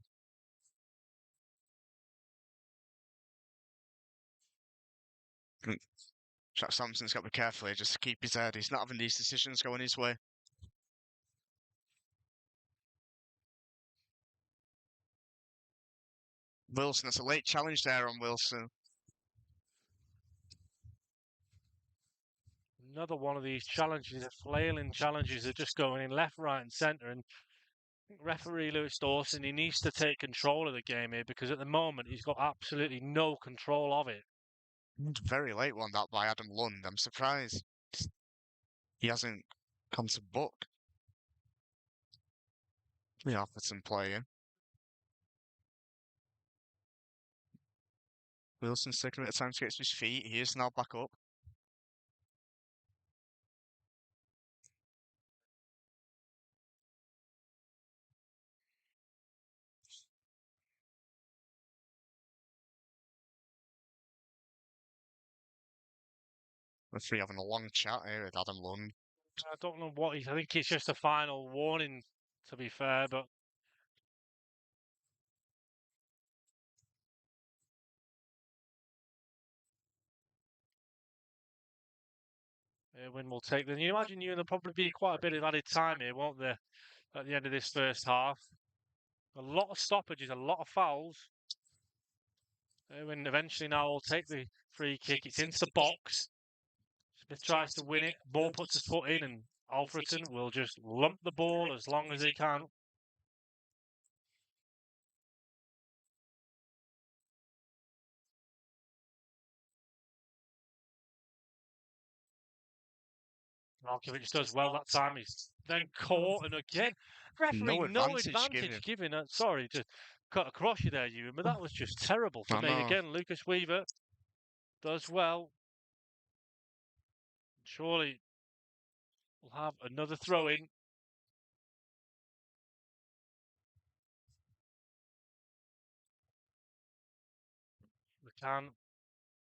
Jack Sampson's got to be careful here just to keep his head. He's not having these decisions going his way. Wilson, that's a late challenge there on Wilson. Another one of these challenges, flailing challenges, are just going in left, right, and centre. And I think referee Lewis Dawson, he needs to take control of the game here, because at the moment he's got absolutely no control of it. Very late one that by Adam Lund. I'm surprised he hasn't come to book the Alfreton player. Wilson's taking a bit of time to get to his feet. He is now back up. The three having a long chat here with Adam Lund. I don't know what I think it's just a final warning, to be fair, but Irwin will take them. You imagine there'll probably be quite a bit of added time here, won't there, at the end of this first half? A lot of stoppages, a lot of fouls. Irwin eventually now will take the free kick. It's into the box. Smith tries to win it. Ball puts his foot in, and Alfreton will just lump the ball as long as he can. Lalkovic does well that time. He's then caught, and again, referee no advantage given. Sorry to cut across you there, Ewan, but that was just terrible for me. Again, Lucas Weaver does well. Surely we'll have another throw in. We can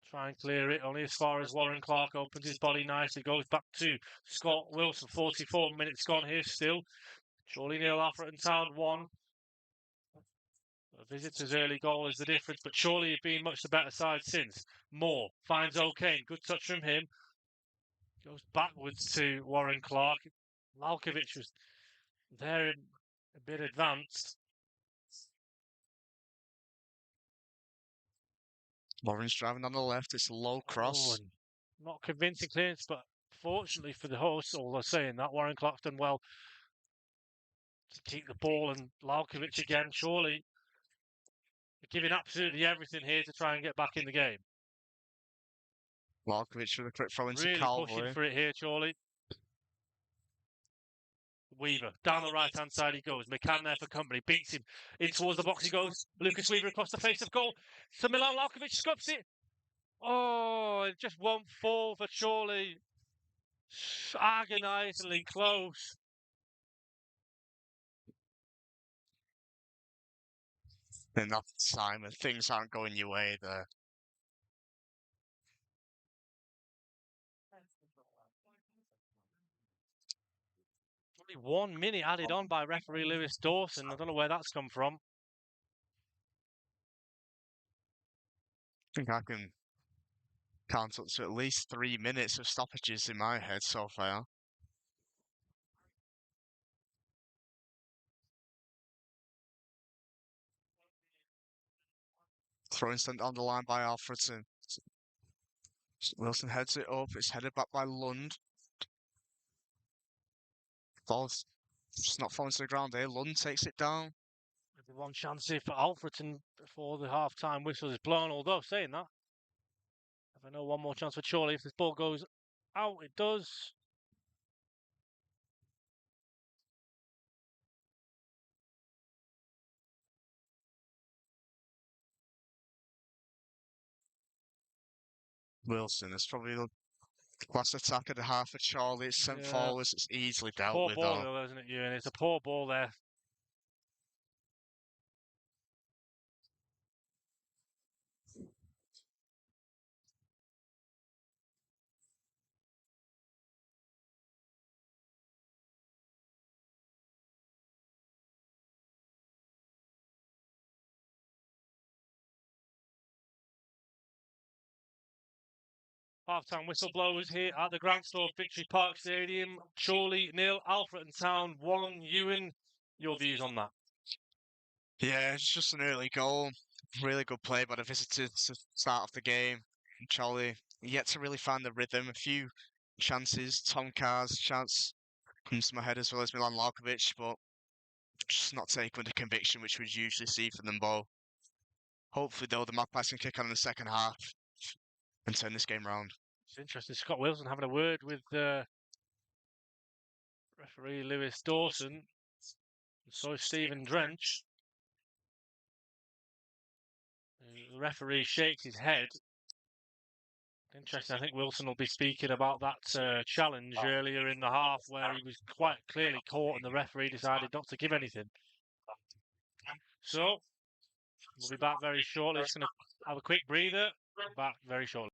try and clear it, only as far as Warren Clark opens his body nicely, goes back to Scott Wilson. 44 minutes gone here still. Chorley nil, Alfreton Town 1. A visitor's early goal is the difference, but Chorley have been much the better side since. Moore finds O'Kane, good touch from him. Goes backwards to Warren Clark. Lalkovic was there a bit advanced. Warren's driving on the left. It's a low cross. Not convincing clearance, but fortunately for the hosts, all they're saying that Warren Clark's done well to keep the ball, and Lalkovic again, surely giving absolutely everything here to try and get back in the game. Larkovic with a quick throw into Really pushing Chorley. for it here, Chorley. Weaver, down the right-hand side he goes. McCann there for company, beats him. In towards the box he goes. Lucas Weaver across the face of goal. So Milan Larkovic scuffs it. Oh, it just won't fall for Chorley. Agonisingly close. Enough time and things aren't going your way there. Only 1 minute added on by referee Lewis Dawson. I don't know where that's come from. I think I can count up to at least 3 minutes of stoppages in my head so far. Throwing sent on the line by Alfreton. Wilson heads it up. It's headed back by Lund. Falls. It's not falling to the ground here. Lund takes it down. Maybe one chance here for Alfreton before the half-time whistle is blown. Although, saying that, if I know one more chance for Chorley if this ball goes out, it does. Wilson is probably the last attack of the half for Chorley. It's sent Yeah. forwards. It's easily dealt Poor with ball, though. though, isn't it, Ewan? It's a poor ball there. Half-time whistle blows here at the Grandstore Victory Park Stadium. Chorley 0, Alfreton Town 1. Ewan, your views on that? Yeah, it's just an early goal. Really good play by the visitors to start off the game. Chorley yet to really find the rhythm. A few chances. Tom Carr's chance comes to my head as well as Milan Larkovic, but just not taken with the conviction which we'd usually see from them both. Hopefully, though, the Magpies can kick on in the second half and turn this game round. It's interesting. Scott Wilson having a word with referee Lewis Dawson. And so is Stephen Drench. The referee shakes his head. Interesting. I think Wilson will be speaking about that challenge earlier in the half where he was quite clearly caught and the referee decided not to give anything. So, we'll be back very shortly. Just going to have a quick breather. Back very shortly.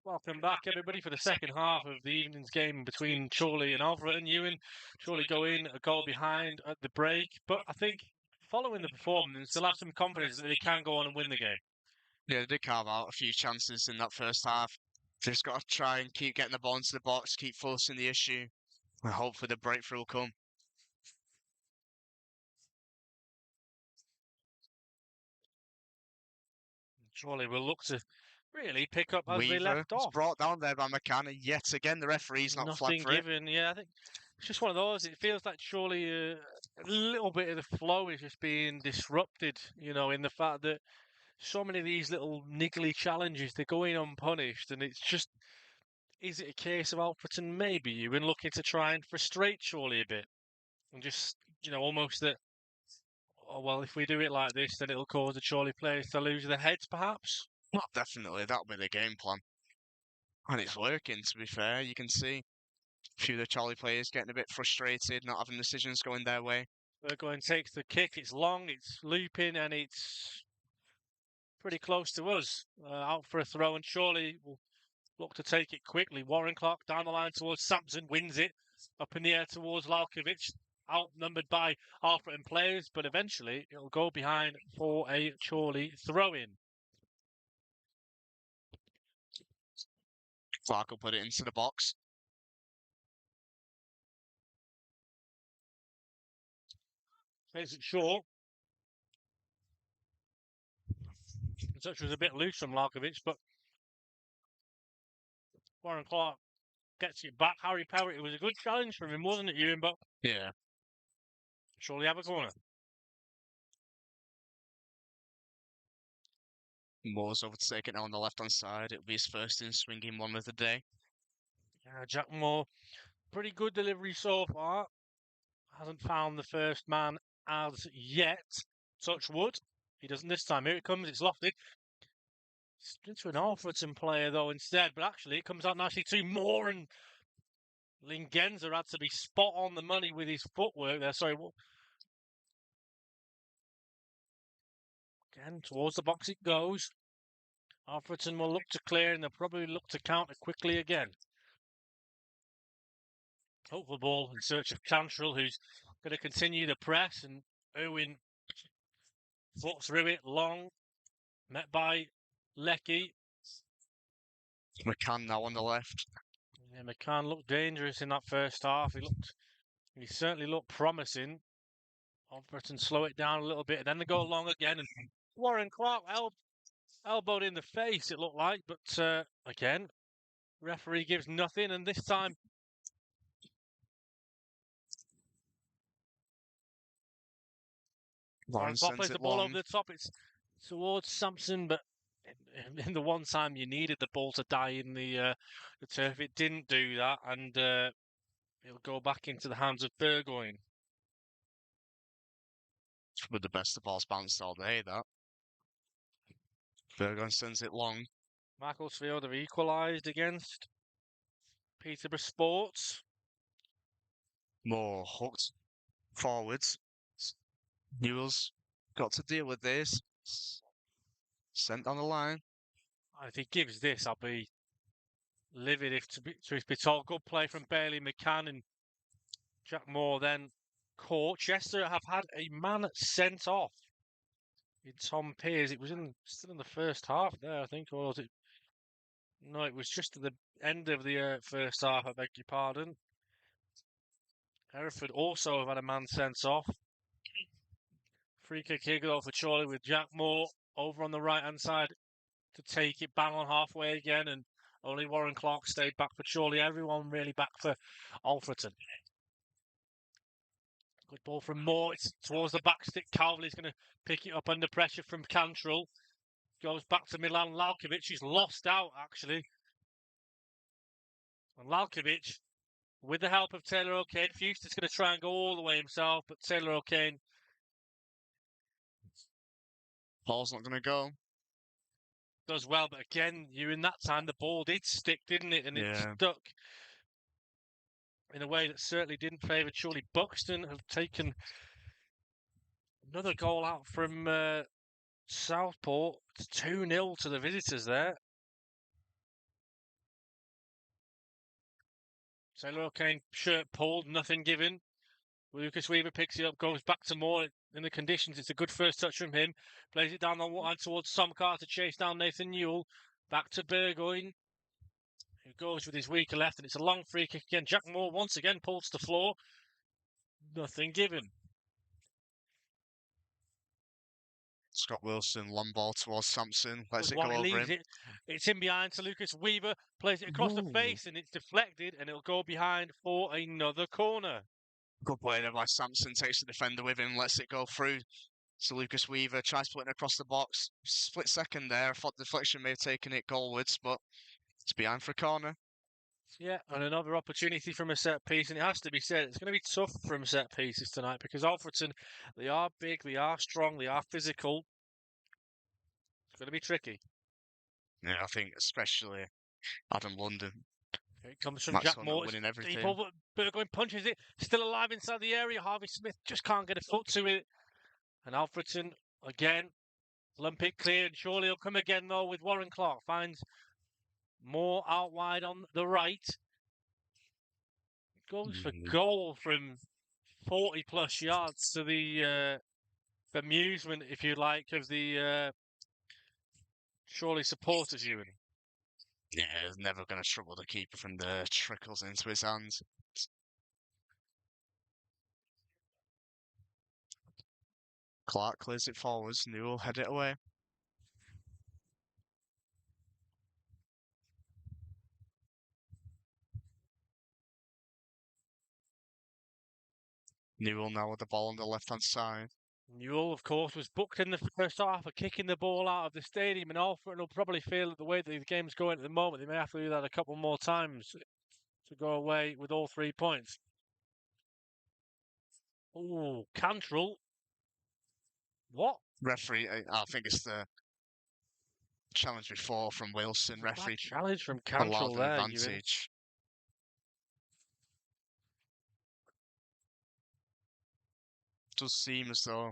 Welcome back, everybody, for the second half of the evening's game between Chorley and Alfreton. Ewan, Chorley go in a goal behind at the break, but I think following the performance, they'll have some confidence that they can go on and win the game. Yeah, they did carve out a few chances in that first half. Just got to try and keep getting the ball into the box, keep forcing the issue, and hopefully the breakthrough will come. Chorley will look to really pick up as they Weaver left was off. brought down there by McCann, yet again the referee's not flagged Nothing for it. given. Yeah, I think it's just one of those. It feels like surely a little bit of the flow is just being disrupted, in the fact that so many of these little niggly challenges, they're going unpunished, and it's just, is it a case of Alfreton maybe Ewan looking to try and frustrate Chorley a bit? And just, almost that, oh, well, if we do it like this, then it'll cause the Chorley players to lose their heads, perhaps? Well, definitely, that'll be the game plan. And it's working, to be fair. You can see a few of the Charlie players getting a bit frustrated, not having decisions going their way. Burgoyne takes the kick, it's long, it's looping, and it's pretty close to us. Out for a throw, and Chorley will look to take it quickly. Warren Clark down the line towards Sampson, wins it. Up in the air towards Lalkovic, outnumbered by Alfreton players, but eventually it'll go behind for a Chorley throw-in. Clark will put it into the box. Plays it short. The touch was a bit loose from Lalkovic, but Warren Clark gets it back. Harry Perry, it was a good challenge from him, wasn't it, Ewan? But Yeah. Chorley have a corner. Moore's over to take it now on the left-hand side. It'll be his first in swinging one of the day. Yeah, Jack Moore, pretty good delivery so far. Hasn't found the first man as yet. Touch wood. He doesn't this time. Here it comes. It's lofted. It's into an Alfreton player, though, instead. But actually, it comes out nicely to Moore, and Lingenza had to be spot on the money with his footwork there. Sorry. Again, towards the box it goes. Alfreton will look to clear, and they'll probably look to counter quickly again. Hopeful ball in search of Cantrell, who's going to continue the press, and Owen fought through it long, met by Leckie. McCann now on the left. Yeah, McCann looked dangerous in that first half. He certainly looked promising. Alfreton slow it down a little bit, and then they go long again, and Warren Clark elbowed in the face, it looked like, but again, referee gives nothing, and this time Warren Clark plays the ball over the top. It's towards Sampson, but in the one time you needed the ball to die in the turf, it didn't do that, and it'll go back into the hands of Burgoyne. With the best the ball's bounced all day, that. Burgoyne sends it long. Macclesfield have equalised against Peterborough Sports. More hooked forwards. Newell's got to deal with this. Sent on the line. If he gives this, I'll be livid if to be told. Good play from Bailey McCann and Jack Moore then caught. Chester have had a man sent off in Tom Pears. It was still in the first half there, I think, or was it? No, it was just at the end of the first half, I beg your pardon. Hereford also have had a man sent off. Free kick here goes for Chorley with Jack Moore over on the right-hand side to take it bang on halfway again, and only Warren Clark stayed back for Chorley. Everyone really back for Alfreton. Good ball from Moore. It's towards the back stick. Calverley's going to pick it up under pressure from Cantrell. Goes back to Milan Lalkovic. He's lost out, actually. And Lalkovic, with the help of Taylor O'Kane, Fuster's going to try and go all the way himself, but Taylor O'Kane. Ball's not going to go. Does well, but again, in that time, the ball did stick, didn't it? And it stuck in a way that certainly didn't favour Chorley. Buxton have taken another goal out from Southport. It's 2-0 to the visitors there. Sailor Kane shirt pulled, nothing given. Lucas Weaver picks it up, goes back to Moore in the conditions. It's a good first touch from him. Plays it down the line towards Somcar to chase down Nathan Newell. Back to Burgoyne, who goes with his weaker left, and it's a long free kick again. Jack Moore once again pulls to the floor. Nothing given. Scott Wilson, long ball towards Sampson. Lets Good it go one, he over leaves him. it. It's in behind to Lucas Weaver. Plays it across the face, and it's deflected, and it'll go behind for another corner. Good play there by Sampson. Takes the defender with him. Lets it go through. So Lucas Weaver tries putting it across the box. Split second there. I thought deflection may have taken it goalwards, but it's behind for a corner. Yeah, and another opportunity from a set piece, and it has to be said, it's going to be tough from set pieces tonight because Alfreton, they are big, they are strong, they are physical. It's going to be tricky. Yeah, I think especially Adam London. Here it comes from Max Jack Hunter Moore. winning everything. Deep over, Burgoyne punches it, still alive inside the area. Harvey Smith just can't get a foot to it. And Alfreton, again, lump it clear, and surely he'll come again, though, with Warren Clark. Finds Moore out wide on the right. Goes for goal from 40-plus yards to the amusement, if you like, of the Chorley supporters, Ewan. Yeah, he's never going to trouble the keeper from the trickles into his hands. Clark clears it forwards. Newell head it away. Newell now with the ball on the left-hand side. Newell, of course, was booked in the first half for kicking the ball out of the stadium, and Alfreton will probably feel that the way that the game's going at the moment, they may have to do that a couple more times to go away with all 3 points. Oh, Cantrell. What? Referee, I think it's the challenge before from Wilson. Referee Challenge from allowed Cantrell an there, Ewan. advantage. Does seem as though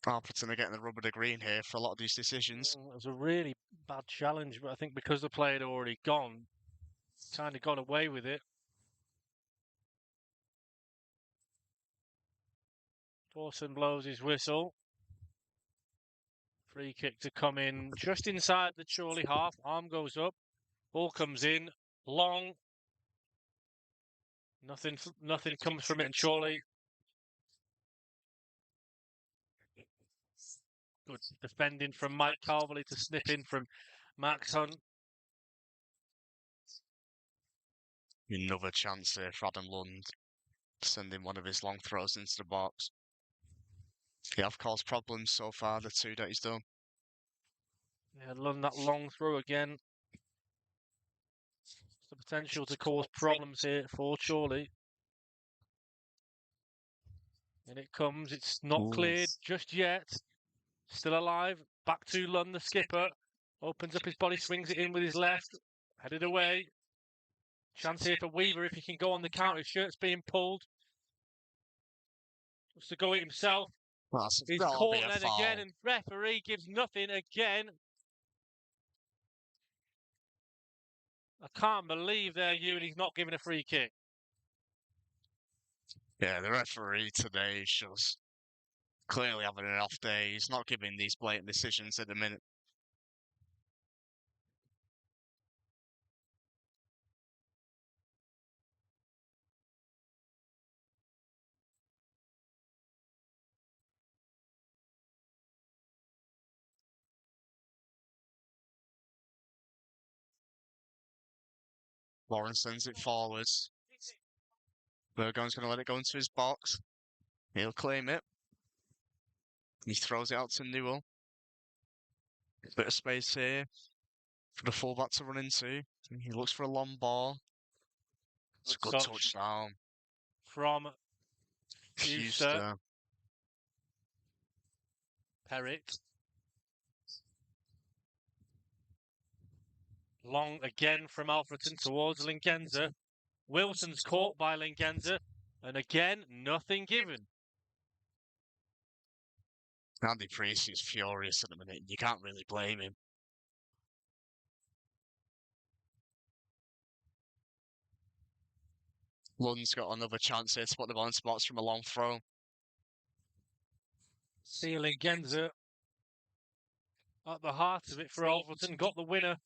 Alfreton are getting the rub of the green here for a lot of these decisions. It was a really bad challenge, but I think because the play had already gone, kind of got away with it. Dawson blows his whistle. Free kick to come in just inside the Chorley half. Arm goes up. Ball comes in. Long. Nothing comes from it, and Chorley. Good defending from Mike Calverley to snip in from Max Hunt. Another chance there for Adam Lund, sending one of his long throws into the box. He have caused problems so far, the two that he's done. Yeah, that long throw again. It's the potential to cause problems here for Chorley. And it comes, it's not cleared just yet. Still alive. Back to Lund, the skipper. Opens up his body, swings it in with his left. Headed away. Chance here for Weaver if he can go on the counter. His shirt's being pulled. Wants to go it himself. Well, He's caught then again, and referee gives nothing again. I can't believe there, Ewan, he's not giving a free kick. Yeah, the referee today is just clearly having an off day. He's not giving these blatant decisions at the minute. Lawrence sends it forwards. Burgoyne's going to let it go into his box. He'll claim it. He throws it out to Newell. Bit of space here for the fullback to run into. He looks for a long ball. It's a good touchdown. From Fuster. Perritt. Long again from Alfreton towards Lingenza. Wilson's caught by Lingenza. And again, nothing given. Andy Priest is furious at the minute. You can't really blame him. Lund's got another chance here to put the ball into box from a long throw. Sealing Genza at the heart of it for Alfreton. Got the winner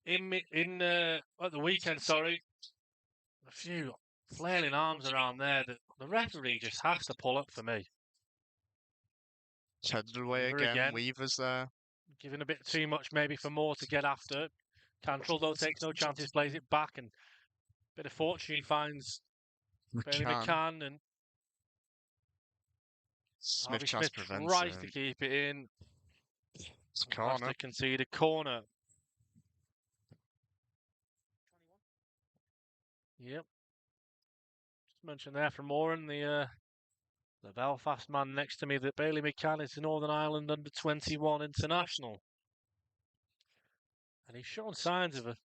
at the weekend, sorry. A few flailing arms around there that the referee just has to pull up for me. It's headed away Weaver again. Weaver's there. Giving a bit too much maybe for Moore to get after. Cantrell, though, takes no chances, plays it back, and a bit of fortune finds Bailey McCann, and Smith Smith tries to keep it in. It's a corner. Has to concede a corner. Yep. Just mentioned there from Moran, the Belfast man next to me, that Bailey McCann is the Northern Ireland under-21 international. And he's shown signs of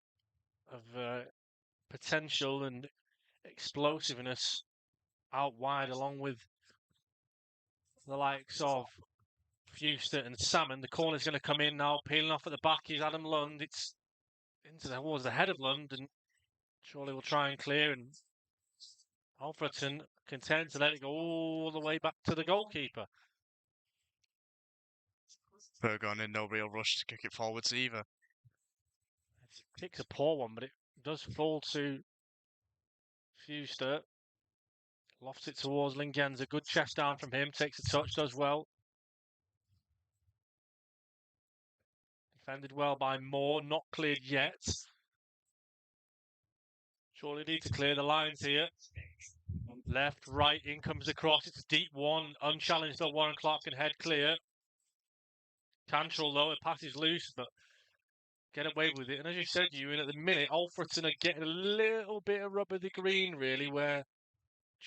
potential and explosiveness out wide, along with the likes of Fewster and Salmon. The corner's going to come in now, peeling off at the back is Adam Lund. It's towards the head of Lund, and Chorley will try and clear, and Alfreton content to let it go all the way back to the goalkeeper. Burgon in no real rush to kick it forwards either. It kicks a poor one, but it does fall to Fewster. Lofts it towards Lingenza. Good chest down from him. Takes a touch, does well. Defended well by Moore. Not cleared yet. Surely need to clear the lines here. Left, right, in comes the cross. It's a deep one. Unchallenged though, Warren Clark can head clear. Cantrell though, it passes loose, but get away with it. And as you said, Ewan, at the minute, Alfreton are getting a little bit of rub of the green, really, where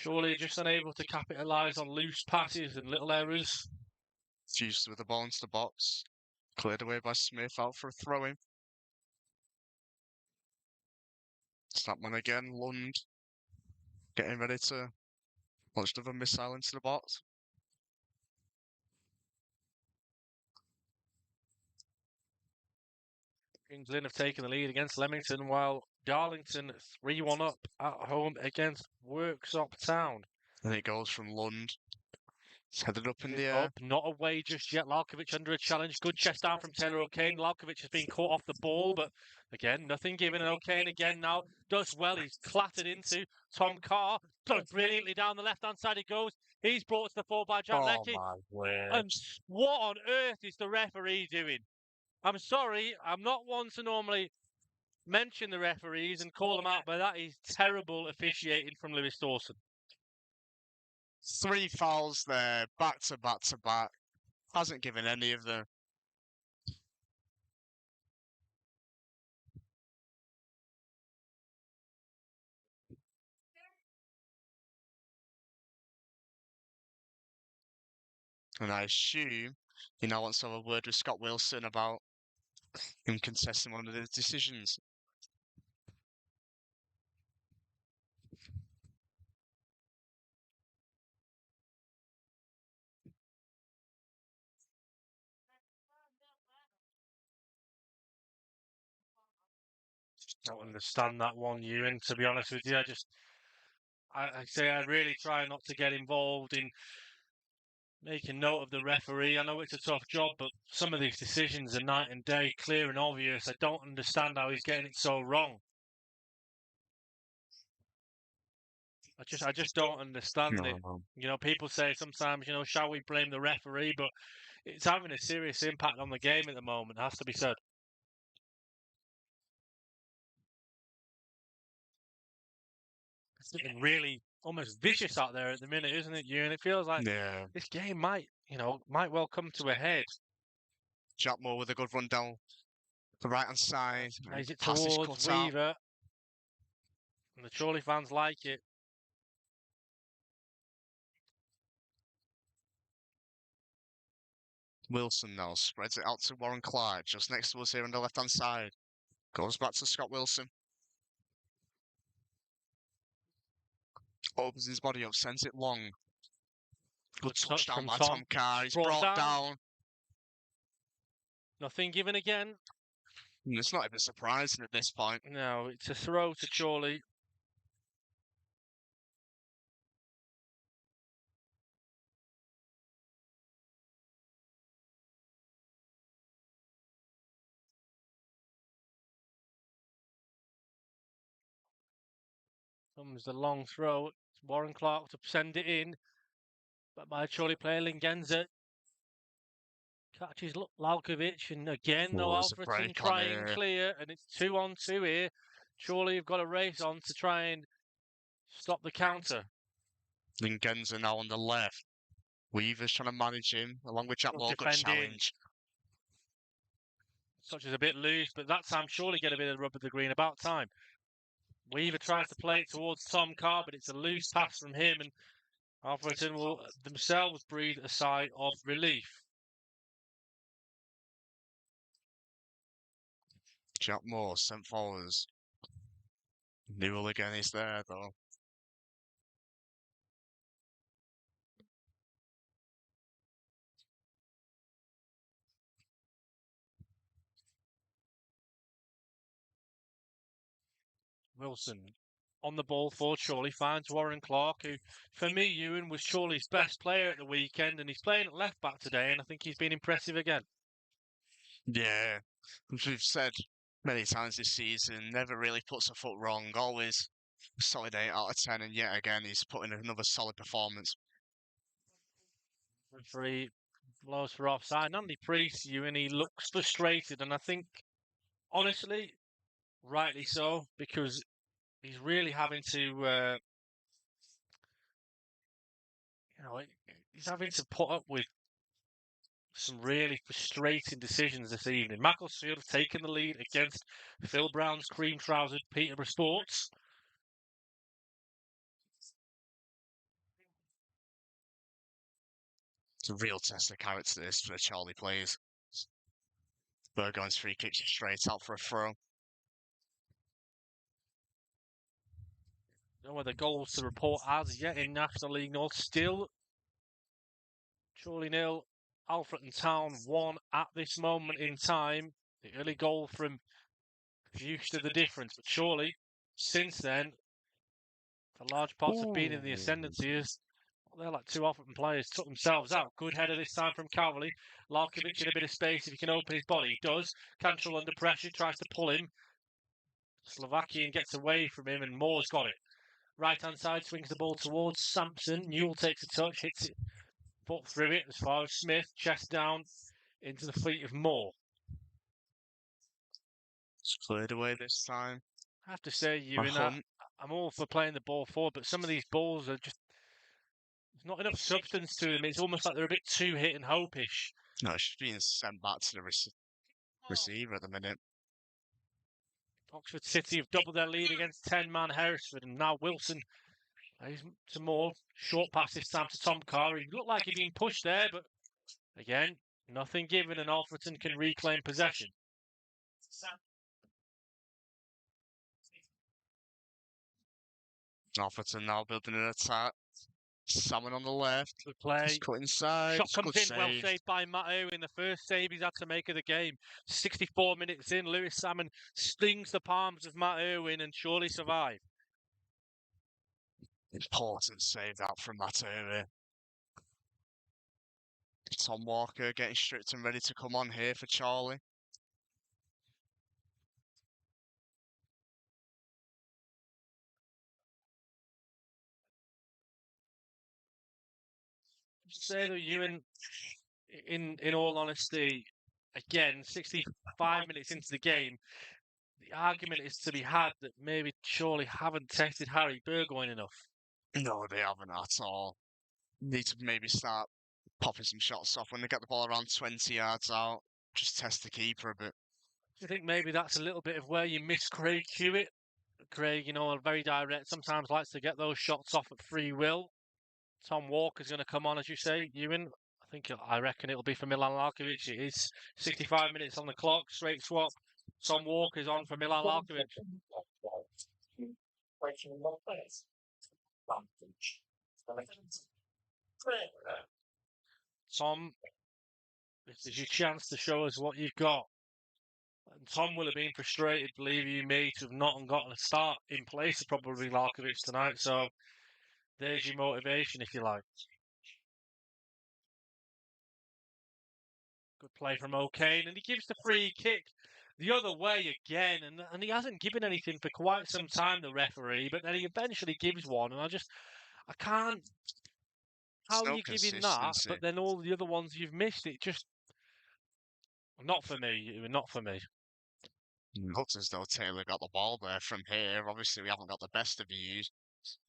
Chorley just unable to capitalise on loose passes and little errors. Fused with the ball into the box. Cleared away by Smith, out for a throw-in. Snapman again, Lund. Getting ready to launch another missile into the box. Kings Lynn have taken the lead against Leamington, while Darlington 3-1 up at home against Worksop Town. And it goes from Lund. It's headed up in the air. Not away just yet. Lalkovic under a challenge. Good chest down from Taylor O'Kane. Lalkovic has been caught off the ball, but again, nothing given. And O'Kane again now does well. He's clattered into Tom Carr. Brilliantly down the left-hand side he goes. He's brought to the fore by Jack Leckie. My word. And what on earth is the referee doing? I'm sorry, I'm not one to normally mention the referees and call them out, but that is terrible officiating from Lewis Dawson. 3 fouls there, back to back to back. Hasn't given any of them. And I assume he now wants to have a word with Scott Wilson about him contesting one of the decisions. Don't understand that one, Ewan, to be honest with you. I say I really try not to get involved in making note of the referee. I know it's a tough job, but some of these decisions are night and day, clear and obvious. I don't understand how he's getting it so wrong. I just don't understand it. You know, people say sometimes, you know, shall we blame the referee? But it's having a serious impact on the game at the moment, has to be said. It's getting really almost vicious out there at the minute, isn't it, Ewan? It feels like this game might well come to a head. Jack Moore with a good run down the right-hand side. Plays it towards Weaver. And the Chorley fans like it. Wilson now spreads it out to Warren Clark, just next to us here on the left-hand side. Goes back to Scott Wilson. Opens his body up, sends it long. Good touchdown by Tom Carr. He's brought down. Nothing given again. It's not even surprising at this point. No, it's a throw to Chorley. Comes the long throw. It's Warren Clark to send it in. But by Chorley player Lingenza. Catches Lalkovic, and again, no There's a Alfreton break on trying here. clear, and it's 2-on-2 here. Chorley have got a race on to try and stop the counter. Lingenza now on the left. Weaver's trying to manage him, along with Jack Moore. Good Defending. challenge. Such as a bit loose, but that time Chorley get a bit of rub of the green. About time. Weaver tries to play it towards Tom Carr, but it's a loose pass from him, and Alfreton will themselves breathe a sigh of relief. Jack Moore sent forwards. Newell again is there, though. Wilson on the ball for Chorley, finds Warren Clark, who, for me, Ewan, was Chorley's best player at the weekend, and he's playing at left back today, and I think he's been impressive again. Yeah, as we've said many times this season, never really puts a foot wrong, always a solid 8 out of 10, and yet again, he's putting another solid performance. Referee blows for offside. Andy Priest, Ewan, he looks frustrated, and I think, honestly, rightly so, because he's really having to, he's having to put up with some really frustrating decisions this evening. Macclesfield have taken the lead against Phil Brown's cream-trousered Peterborough Sports. It's a real test of character this for the Chorley players. Burgoyne's free kick straight out for a throw. No other goals to report as yet in National League North. Still, Chorley 0, Alfreton Town 1 at this moment in time. The early goal from Fuchs to the difference. But Chorley, since then, for large parts have been in the ascendancy as they're like two Alfreton players took themselves out. Good header this time from Chorley. Lalkovic in a bit of space if he can open his body. He does. Cantrell under pressure, tries to pull him. Slovakian gets away from him and Moore's got it. Right-hand side swings the ball towards Sampson. Newell takes a touch, hits it, foot through it as far as Smith, chest down into the feet of Moore. It's cleared away this time. I have to say, Ewan, I'm all for playing the ball forward, but some of these balls are just, there's not enough substance to them. It's almost like they're a bit too hit and hope-ish. No, it's being sent back to the receiver at the minute. Oxford City have doubled their lead against 10-man Hereford, and now Wilson plays to Moore. Short pass this time to Tom Carr. He looked like he'd been pushed there, but again, nothing given, and Alfreton can reclaim possession. Alfreton now building an attack. Salmon on the left. Good play. Just cut inside. Shot comes in, save. well saved by Matto in the first save he's had to make of the game. 64 minutes in, Lewis Salmon stings the palms of Matt Irwin and surely survive. Important save that from Matt Irwin. Tom Walker getting stripped and ready to come on here for Chorley. Say that Ewan, in all honesty, again, 65 minutes into the game, the argument is to be had that maybe Chorley haven't tested Harry Burgoyne enough. No, they haven't at all. Need to maybe start popping some shots off when they get the ball around 20 yards out. Just test the keeper a bit. Do you think maybe that's a little bit of where you miss Craig Hewitt? Craig, very direct, sometimes likes to get those shots off at free will. Tom Walker's going to come on, as you say, Ewan. I reckon it'll be for Milan Lalkovic. It is 65 minutes on the clock, straight swap. Tom Walker's on for Milan Lalkovic. Tom, this is your chance to show us what you've got. And Tom will have been frustrated, believe you me, to have not gotten a start in place of probably Lalkovic tonight. So there's your motivation, if you like. Good play from O'Kane, and he gives the free kick. the other way again, and he hasn't given anything for quite some time, the referee, but then he eventually gives one, and I can't, how There's are no you giving that, consistency. but then all the other ones you've missed, it just, not for me, not for me. Looks as though Taylor got the ball there from here. Obviously, we haven't got the best of views. Just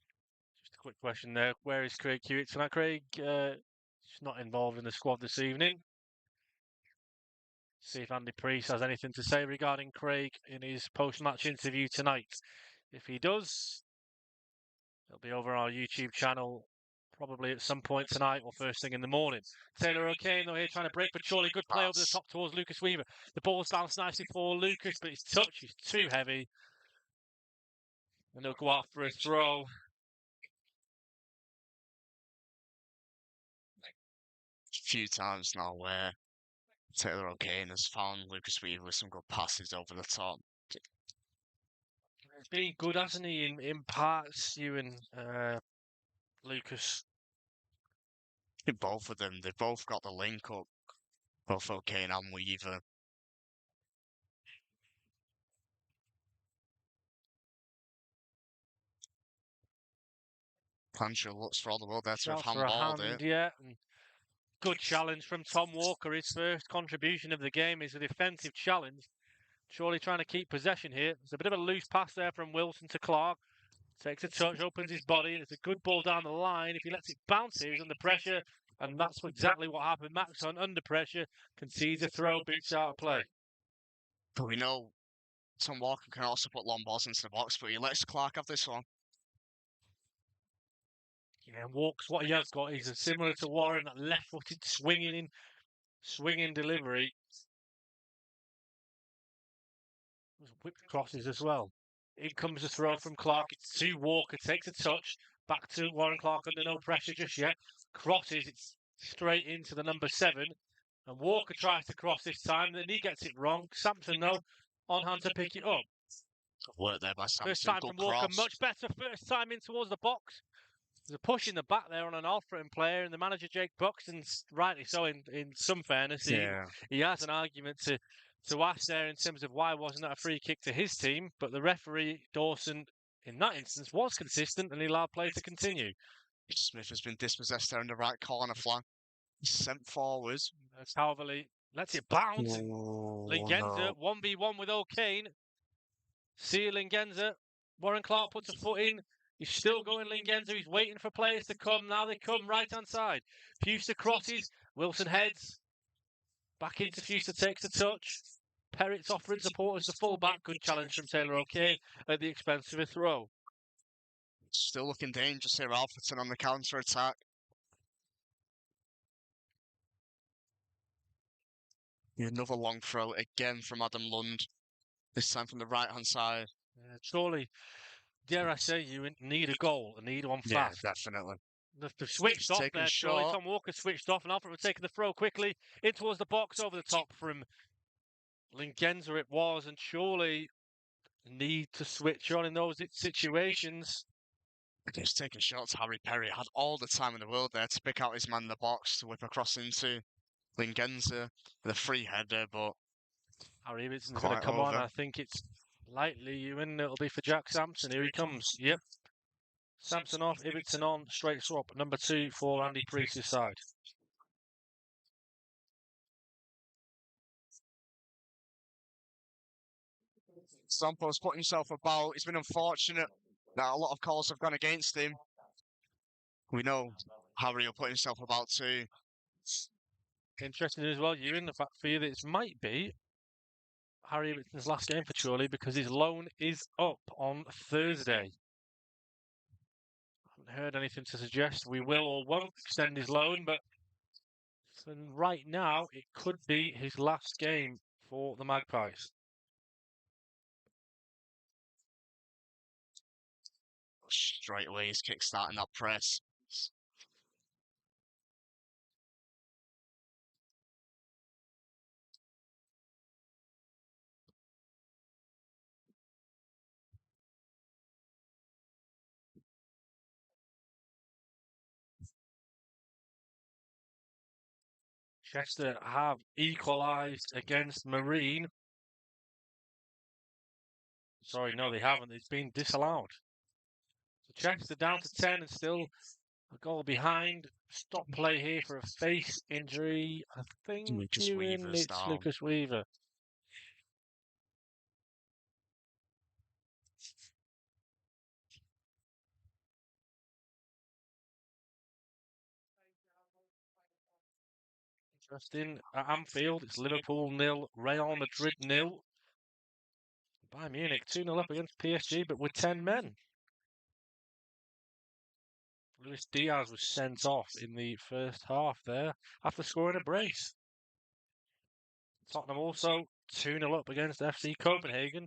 a quick question there, where is Craig Hewitt tonight? Craig, he's not involved in the squad this evening. See if Andy Priest has anything to say regarding Craig in his post-match interview tonight. If he does, it'll be over our YouTube channel probably at some point tonight or first thing in the morning. Taylor O'Kane, though, here trying to break for Chorley. Good play over the top towards Lucas Weaver. The ball's bounced nicely for Lucas, but his touch is too heavy. And he'll go out for a throw. A few times now where Taylor O'Kane has found Lucas Weaver with some good passes over the top. He's been good, hasn't he, in parts, Ewan, Lucas. Both of them, they've both got the link up, both O'Kane and Weaver. Pancho looks for all the world there to have Shouts for a handballed hand, it. yeah. And good challenge from Tom Walker. His first contribution of the game is a defensive challenge. Surely trying to keep possession here. There's a bit of a loose pass there from Wilson to Clark. Takes a touch, opens his body, and it's a good ball down the line. If he lets it bounce here, he's under pressure, and that's exactly what happened. Max Hunt under pressure, concedes a throw, boots out of play. But we know Tom Walker can also put long balls into the box, but he lets Clark have this one. Yeah, Walks, what he has got is similar to Warren, that left-footed swinging delivery. Whipped crosses as well. In comes the throw from Clark. It's to Walker. Takes a touch. Back to Warren Clark under no pressure just yet. Crosses. It's straight into the number 7. And Walker tries to cross this time. Then he gets it wrong. Sampson, though, on hand to pick it up. Work there by Sampson. First time Good from Walker. cross. Much better. First time in towards the box. There's a push in the back there on an Alfreton player. And the manager, Jake Buxton's rightly so, in some fairness. He has an argument to ask there in terms of why wasn't that a free kick to his team, but the referee, Dawson, in that instance, was consistent and he allowed play to continue. Smith has been dispossessed there in the right corner flank. Sent forward. Calverley lets it bounce. Lingenza, 1v1 with O'Kane. See Lingenza. Warren Clark puts a foot in. He's still going Lingenza. He's waiting for players to come. Now they come right-hand side. Fuster crosses. Wilson heads. Back into Fuster, takes a touch. Perrett's offering support as the full-back. Good challenge from Taylor O'Kane at the expense of a throw. Still looking dangerous here, Alfreton on the counter-attack. Another long throw again from Adam Lund. This time from the right-hand side. Surely, dare I say, you need a goal and need one fast. Yeah, definitely. They've switched off there, surely. Tom Walker switched off, and Alfred was taking the throw quickly in towards the box over the top from Lingenza it was, and surely need to switch on in those situations. Just taking shots, Harry Perry had all the time in the world there to pick out his man in the box to whip across into Lingenza with a free header, but Harry Ibbitson's going to come on. I think it's lightly, Ewan. It'll be for Jack Sampson. Here he comes. Yep. Sampson off, Ibbitson on, straight swap. Number 2 for Andy Priest's side. Sampo's put himself about. It's been unfortunate that a lot of calls have gone against him. We know Harry will put himself about too. Interesting as well, Ewan, the fact for you that it might be Harry Ibbitson's last game for Chorley because his loan is up on Thursday. Haven't heard anything to suggest we will or won't extend his loan, but right now it could be his last game for the Magpies. Straight away, he's kick-starting that press. Chester have equalised against Marine. Sorry, no, they haven't. It's been disallowed. So Chester down to 10 and still a goal behind. Stop play here for a face injury. I think Lucas Weaver's it's down. Lucas Weaver. Interesting. At Anfield, it's Liverpool 0, Real Madrid 0. Bayern Munich 2-0 up against PSG, but with 10 men. Luis Diaz was sent off in the first half there after scoring a brace. Tottenham also 2-0 up against FC Copenhagen,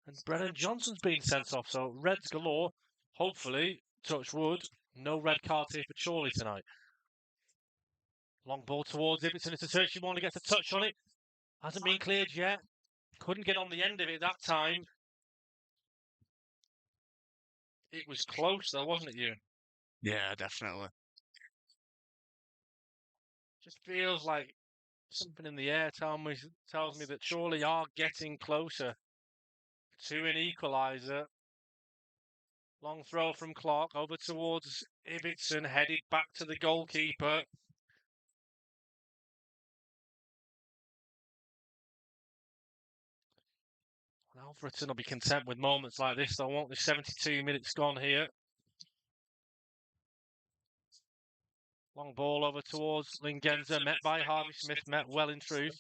and Brennan Johnson's been sent off, so reds galore. Hopefully, touch wood, no red cards here for Chorley tonight. Long ball towards Ibbotson. It's a searching one. He gets a touch on it. Hasn't been cleared yet. Couldn't get on the end of it that time. It was close though, wasn't it, you? Yeah, definitely. Just feels like something in the air tells me that Chorley are getting closer to an equaliser. Long throw from Clark over towards Ibbotson, headed back to the goalkeeper. Alfreton will be content with moments like this, though, won't they? 72 minutes gone here. Long ball over towards Lingenza, met by Harvey Smith, met well in truth.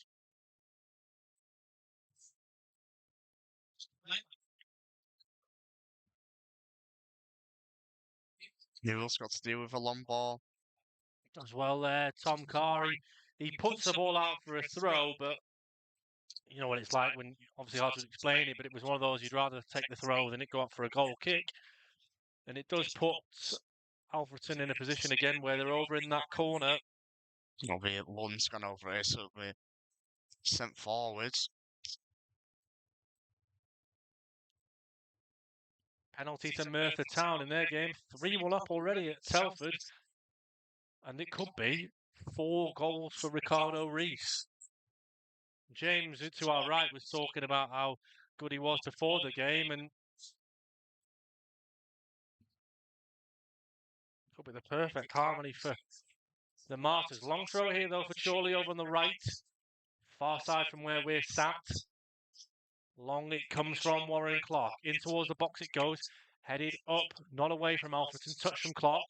Newell's got to deal with a long ball. As well there, Tom Carey. He puts the ball out for a throw, but you know what it's like when, obviously hard to explain it, but it was one of those you'd rather take the throw than it go up for a goal kick. And it does put Alfreton in a position again where they're over in that corner. Albeit Lund's gone over here, so it'll be sent forwards. Penalty to Merthyr Town in their game. 3-1 up already at Telford. And it could be 4 goals for Ricardo Reis. James, to our right, was talking about how good he was before the game, and could be the perfect harmony for the Martyrs. Long throw here, though, for Chorley over on the right. Far side from where we're sat. Long it comes from Warren Clark. In towards the box it goes. Headed up, not away from Alfreton. Touch from Clark.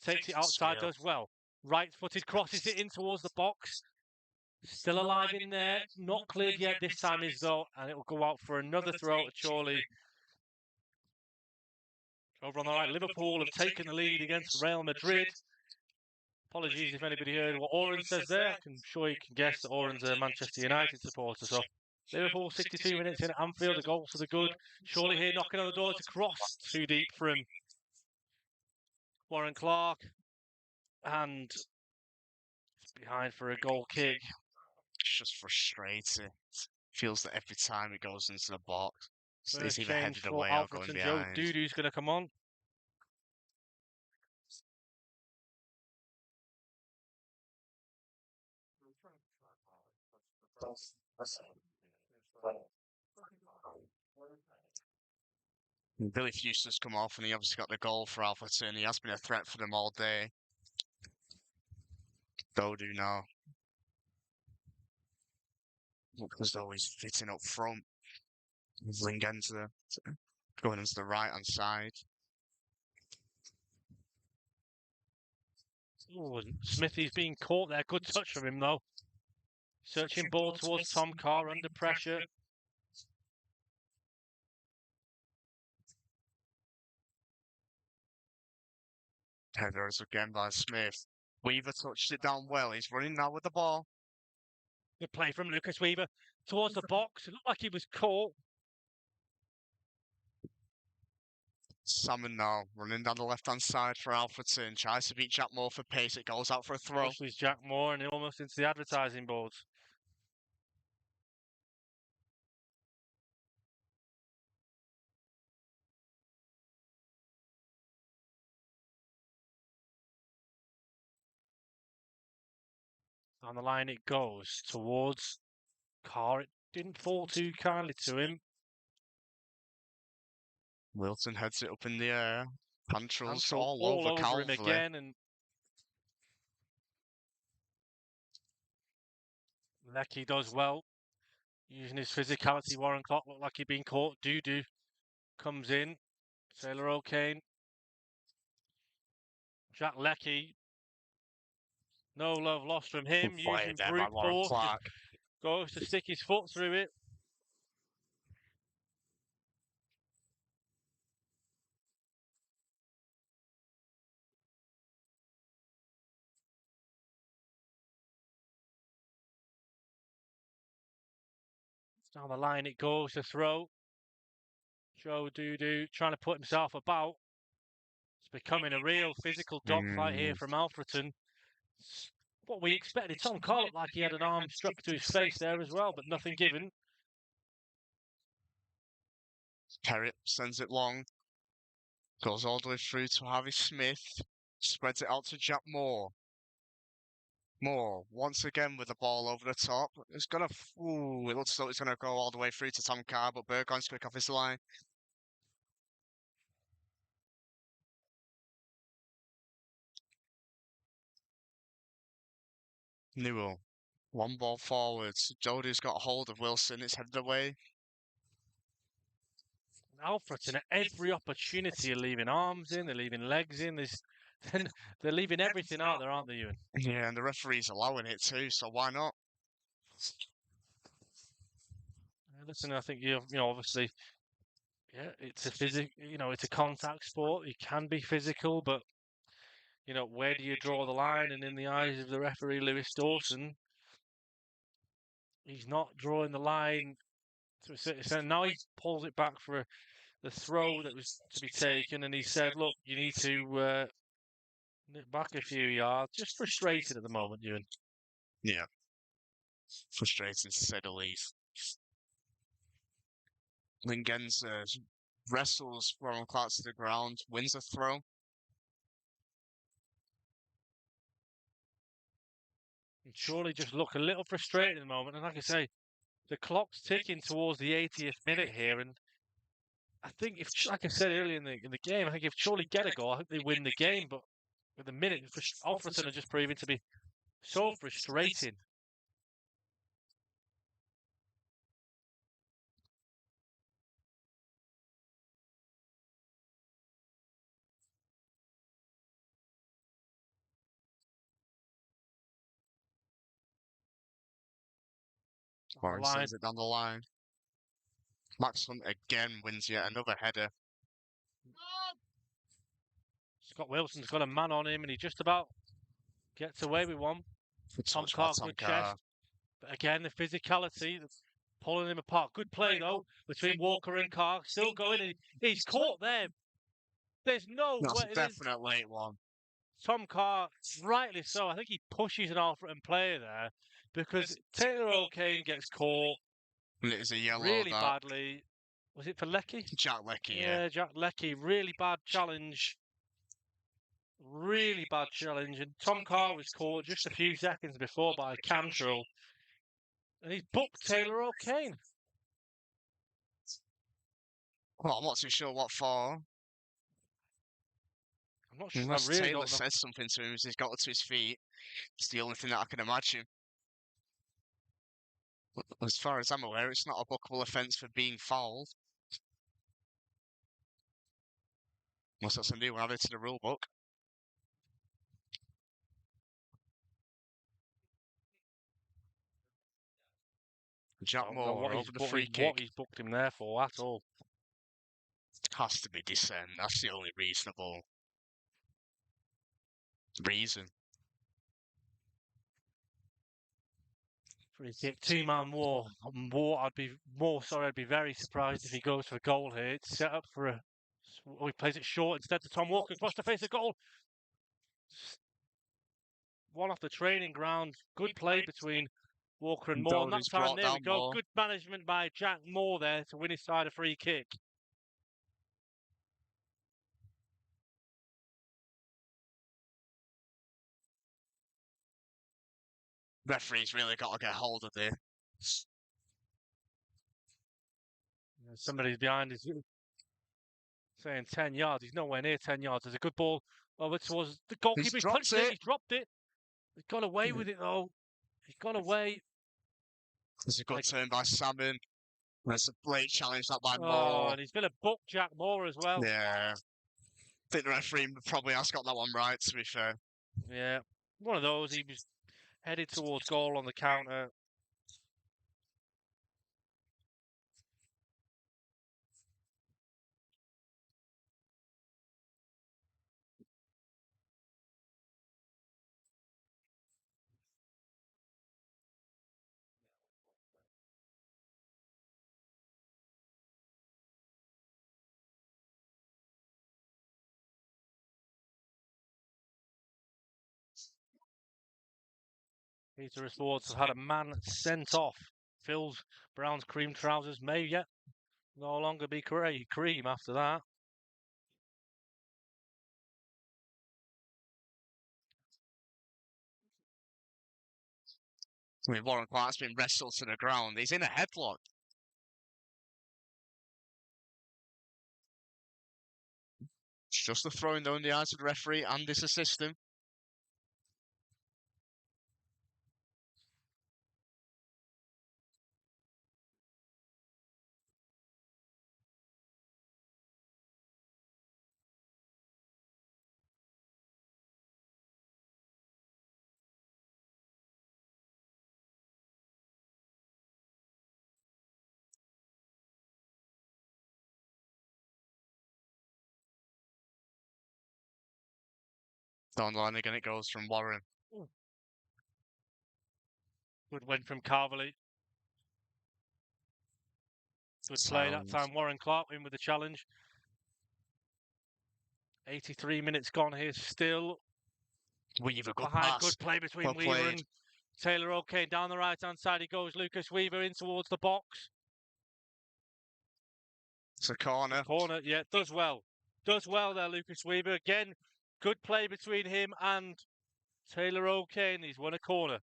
Takes it outside, does well. Right-footed, crosses it in towards the box. Still alive in there. Not cleared yet. This time is, though, and it will go out for another throw to Chorley. Over on the right, Liverpool have taken the lead against Real Madrid. Apologies if anybody heard what Oren says there. I'm sure you can guess that Oren's a Manchester United supporter. So Liverpool 62 minutes in at Anfield, a goal for the good. Chorley here knocking on the door to cross. Too deep for him. Warren Clark. And behind for a goal kick. It's just frustrating. Feels that every time it goes into the box, First it's either change headed for away or going Alfreton. Joe behind. Dudu's going to come on. Billy Fuster's come off and he obviously got the goal for Alfreton. He has been a threat for them all day. Dodu now. Because they're always fitting up front. Lingenza going into the right-hand side. Oh, Smithy's being caught there. Good touch from him, though. Searching ball towards Tom Carr under pressure. Headers again by Smith. Weaver touched it down well. He's running now with the ball. Good play from Lucas Weaver towards the box. It looked like he was caught. Salmon now running down the left-hand side for Alfreton. Tries to beat Jack Moore for pace. It goes out for a throw. Pushes Jack Moore and almost into the advertising boards. On the line it goes towards Carr. It didn't fall too kindly to him. Wilson heads it up in the air. Cantrell's Cantrell all over him Calvley. again, and Lecky does well. Using his physicality, Warren Clock looked like he'd been caught. Doo comes in. Taylor O'Kane. Jack Lecky. No love lost from him. Using There brute by Warren force. Clark. Goes to stick his foot through it. Down the line it goes to throw. Joe Doo trying to put himself about. It's becoming a real physical dogfight here from Alfreton. What we expected. Tom Carr looked like he had an arm struck to his face there as well, but nothing given. Perrott sends it long. Goes all the way through to Harvey Smith. Spreads it out to Jack Moore. Moore, once again with the ball over the top. It's going to... Ooh, it looks as though it's going to go all the way through to Tom Carr, but Burgoyne's quick off his line. Newell. One ball forwards. Jody's got a hold of Wilson. It's headed away. Alfreton at every opportunity are leaving arms in, they're leaving legs in. They're leaving everything out there, aren't they, Ewan? Yeah, and the referee's allowing it too, so why not? Listen, I think obviously, yeah, it's a it's a contact sport. You can be physical, but where do you draw the line? And in the eyes of the referee, Lewis Dawson, he's not drawing the line to a certain extent. Now he pulls it back for the throw that was to be taken, and he said, "Look, you need to nip back a few yards." Just frustrated at the moment, Ewan. Yeah, frustrating to say the least. Lingenza wrestles Warren Clark to the ground, wins a throw. And Chorley just look a little frustrated at the moment, and like I say, the clock's ticking towards the 80th minute here, and I think if, like I said earlier in the game, I think if Chorley get a goal, I think they win the game. But with the minute, Alfreton are just proving to be so frustrating. Warren sends it down the line. Max Hunt again wins yet another header. Scott Wilson's got a man on him, and he just about gets away with one. Tom Carr, good chest. But again, the physicality, pulling him apart. Good play, though, between Walker and Carr. Still going, and he's caught there. There's no way. That's a definite late one. Tom Carr, rightly so. I think he pushes an Alfreton player there because Taylor O'Kane gets caught And it is a yellow really badly. Was it for Lecky? Jack Lecky, yeah. Jack Lecky. Really bad challenge. Really bad challenge. And Tom Carr was caught just a few seconds before by Cantrell. And he's booked Taylor O'Kane. Well, I'm not too sure what for. I'm not sure. Unless really Taylor says something to him as he's got to his feet. It's the only thing that I can imagine. But as far as I'm aware, it's not a bookable offence for being fouled. Unless that's a new one added to the rule book. Jack Moore over the free kick. What he's booked him there for at all. Has to be dissent. That's the only reasonable reason. Free kick, two-man war. I'd be very surprised if he goes for a goal here. It's set up for a... he plays it short instead to Tom Walker across the face of goal. One off the training ground. Good play between Walker and Moore. And that time, there we go. Good management by Jack Moore there to win his side a free kick. Referee's really got to get hold of this. Somebody's behind his... saying 10 yards. He's nowhere near 10 yards. There's a good ball over towards the goalkeeper. He's dropped punched it. it. He's dropped it. He's got away with it, though. He's got away. It's a good turn by Salmon. That's a late challenge that by Oh, Moore. and he's going to book Jack Moore as well. Yeah. I think the referee probably has got that one right, to be fair. Yeah. One of those. He was headed towards goal on the counter. Peter Swords has had a man sent off. Phil Brown's cream trousers may yet no longer be cream after that. I mean, Warren Clark's been wrestled to the ground. He's in a headlock. It's just a throwing down the eyes of the referee and his assistant. Down the line again, it goes from Warren. Good win from Carverley. Good play that time. Warren Clark in with the challenge. 83 minutes gone here still. Weaver, good Behind, pass. good play between Well Weaver played. and Taylor O'Kane. Down the right-hand side he goes. Lucas Weaver in towards the box. It's a corner. Corner, yeah, does well. Does well there, Lucas Weaver. Again, good play between him and Taylor O'Kane. He's won a corner.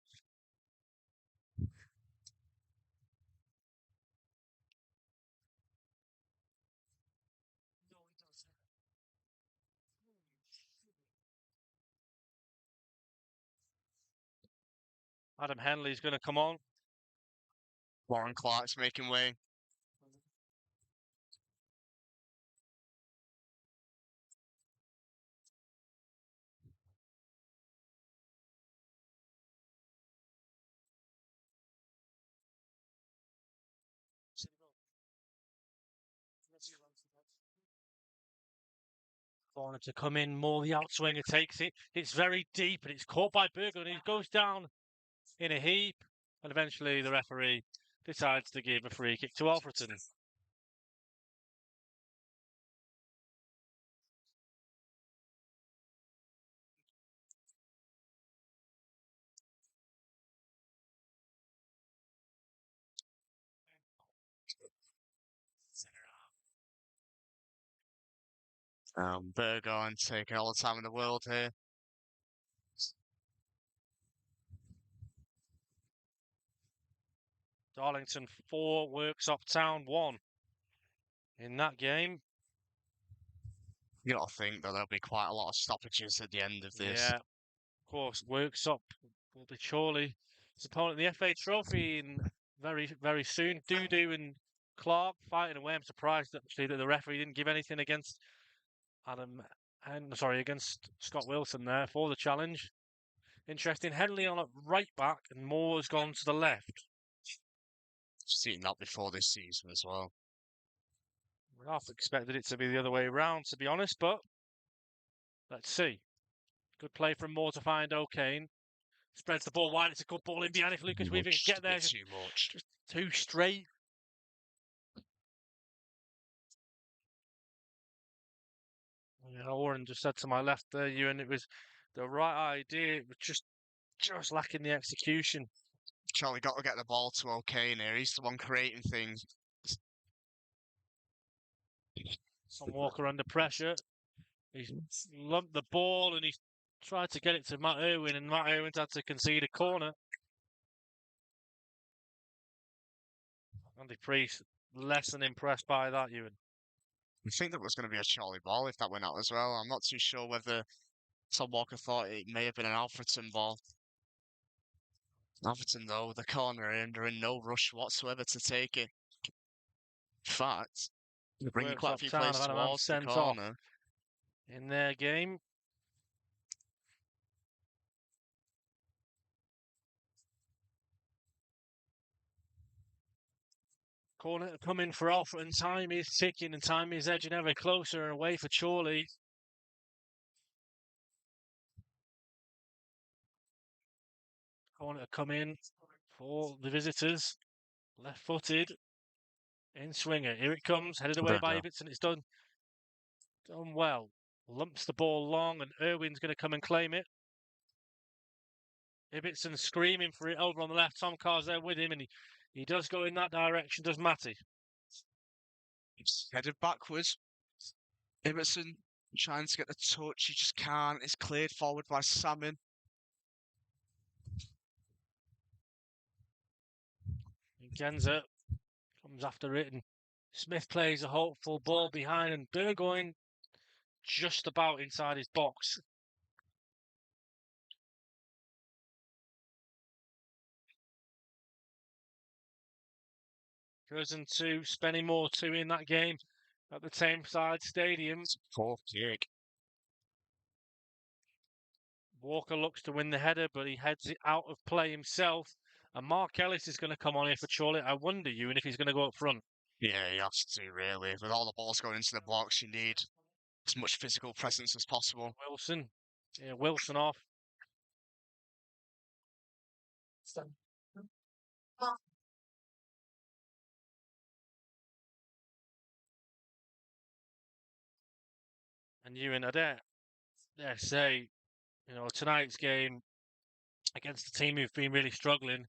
Adam Henley's going to come on. Warren Clark's making way. Corner to come in, more the outswinger takes it. It's very deep and it's caught by Berger and he goes down in a heap. And eventually the referee decides to give a free kick to Alfreton. Berger and taking all the time in the world here. Darlington 4, Worksop Town 1 in that game. You got to think that there'll be quite a lot of stoppages at the end of this. Yeah, of course, Worksop will be Chorley. His opponent in the FA Trophy in very soon. Doodoo and Clark fighting away. I'm surprised actually that the referee didn't give anything against against Scott Wilson there for the challenge. Interesting. Henley on at right back and Moore's gone to the left. Seen that before this season as well. I half expected it to be the other way around, to be honest, but let's see. Good play from Moore to find O'Kane. Spreads the ball wide. It's a good ball in behind if Lucas Weaver can get there. Too much. Just too straight. Yeah, Warren just said to my left there, Ewan, it was the right idea. It was just lacking the execution. Charlie got to get the ball to O'Kane here. He's the one creating things. Son Walker under pressure. He's lumped the ball and he's tried to get it to Matt Irwin, and Matt Irwin's had to concede a corner. Andy Priest less than impressed by that, Ewan. I think that was going to be a Chorley ball if that went out as well. I'm not too sure whether Tom Walker thought it may have been an Alfreton ball. Alfreton, though, the corner, and they're in no rush whatsoever to take it. In fact, they're bringing quite a Worktop few Town players have had a man towards the sent off corner. in their game. Corner coming for Alfreton. Time is ticking and time is edging ever closer and away for Chorley. Corner to come in for the visitors. Left-footed. In swinger. Here it comes. Headed away by Ibbotson. It's done well. Lumps the ball long and Irwin's going to come and claim it. Ibbotson screaming for it over on the left. Tom Carr's there with him and he does go in that direction, does Matty. It's headed backwards. Ibbotson trying to get the touch. He just can't. It's cleared forward by Salmon. Genza comes after it and Smith plays a hopeful ball behind and Burgoyne just about inside his box. Curzon 2, Spennymoor 2 in that game at the Tameside Stadium. Poor kick. Walker looks to win the header, but he heads it out of play himself. And Mark Ellis is going to come on here for Chorley. I wonder, Ewan, if he's going to go up front. Yeah, he has to, really. With all the balls going into the box, you need as much physical presence as possible. Wilson. Yeah, Wilson off. And Ewan, I dare say, tonight's game against the team who've been really struggling,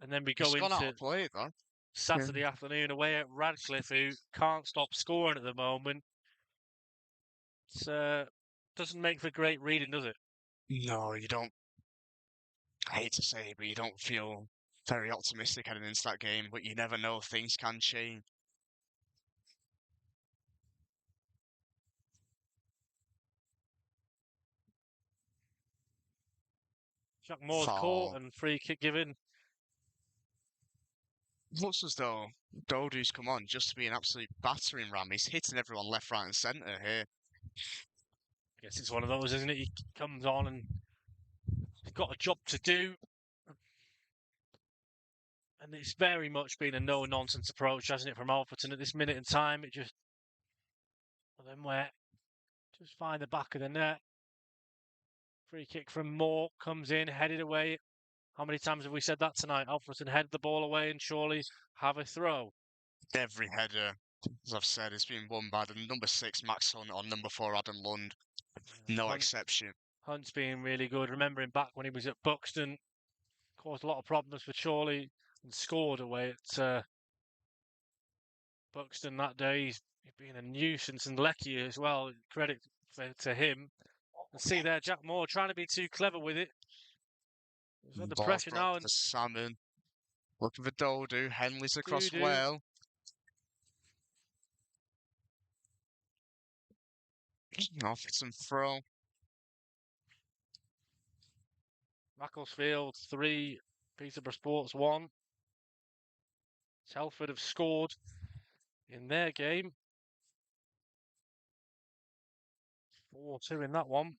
and then we go He's gone out into of play, though. Saturday afternoon away at Radcliffe, who can't stop scoring at the moment. It doesn't make for great reading, does it? No, you don't. I hate to say it, but you don't feel very optimistic heading into that game, but you never know, things can change. Jack Moore's caught and free kick given. Looks as though Dodu's come on just to be an absolute battering ram. He's hitting everyone left, right, and centre here. I guess it's one of those, isn't it? He comes on and he's got a job to do. And it's very much been a no-nonsense approach, hasn't it, from Alfreton at this minute in time? It just, then where, just find the back of the net. Free kick from Moore comes in, headed away. How many times have we said that tonight? Alfreton head the ball away and Chorley have a throw. Every header, as I've said, has been won by the number 6 Max Hunt or number 4 Adam Lund. No exception. Hunt's been really good. Remembering back when he was at Buxton, caused a lot of problems for Chorley and scored away at Buxton that day. He's been a nuisance, and Lecky as well. Credit to him. And see there, Jack Moore trying to be too clever with it. He's under pressure now. And Salmon. Looking for Dodu. Henley's across well. Alfreton throw. Macclesfield 3, Peterborough Sports 1. Telford have scored in their game. 4-2 in that one.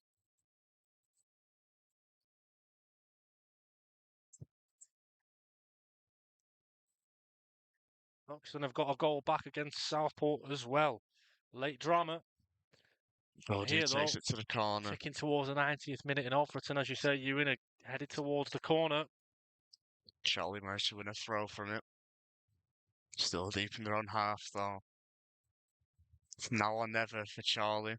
Buxton have got a goal back against Southport as well. Late drama. Here, takes it to the corner. Ticking towards the 90th minute in Alfreton, as you say, Ewan, headed towards the corner. Chorley managed to win a throw from it. Still deep in their own half, though. Now or never for Chorley.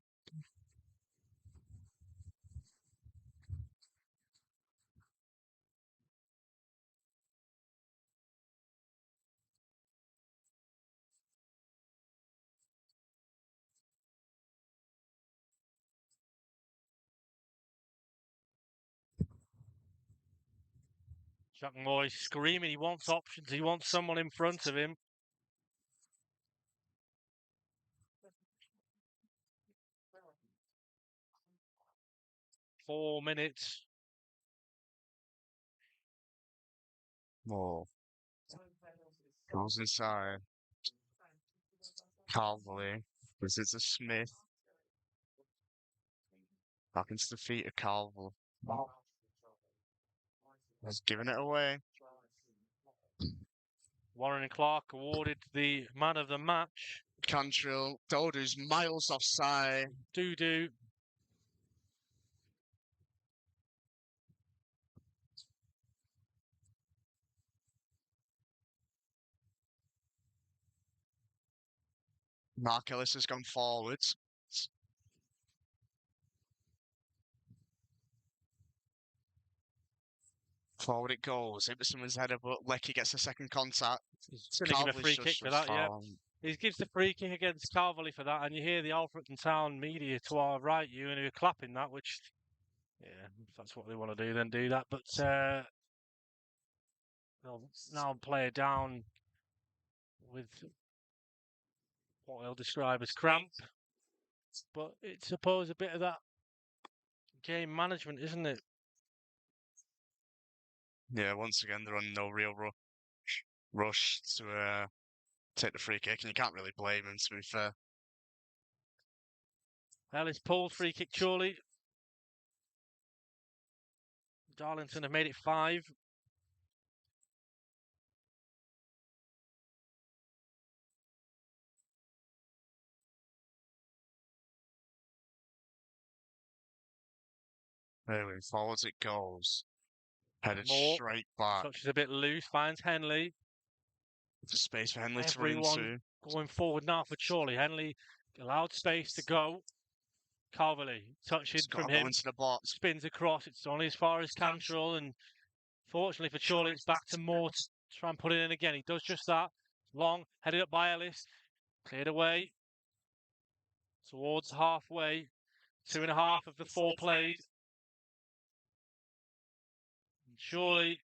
Jack Moy screaming, he wants options, he wants someone in front of him. 4 minutes. More. Goes inside. Calvary. Visits a Smith. Back into the feet of Calvary. He's giving it away. Warren and Clark awarded the man of the match. Cantrill. Dodu's miles offside. Doo-doo. Mark Ellis has gone forwards. Forward it goes. Hit someone's header, but Lecky gets a second contact. He's going to give a free kick for that, yeah. He gives the free kick against Calverley for that, and you hear the Alfreton Town media to our right, you, and who are clapping that, which, yeah, if that's what they want to do, then do that. But they'll now play it down with what they'll describe as cramp. But it's, suppose, a bit of that game management, isn't it? Yeah, once again, they're on no real rush to take the free kick, and you can't really blame him, to be fair. Ellis pulled, free kick, Chorley. Darlington have made it 5. Anyway, forwards it goes. Headed Moore straight back. touches a bit loose, finds Henley. There's space for Henley to run Everyone into. going forward now for Chorley. Henley allowed space to go. Calverley touches from him. Into the box. Spins across. It's only as far as Cantrell, and fortunately for Chorley, it's back to Moore to try and put it in again. He does just that. Long, headed up by Ellis. Cleared away. Towards halfway. 2.5 of the 4 played. And surely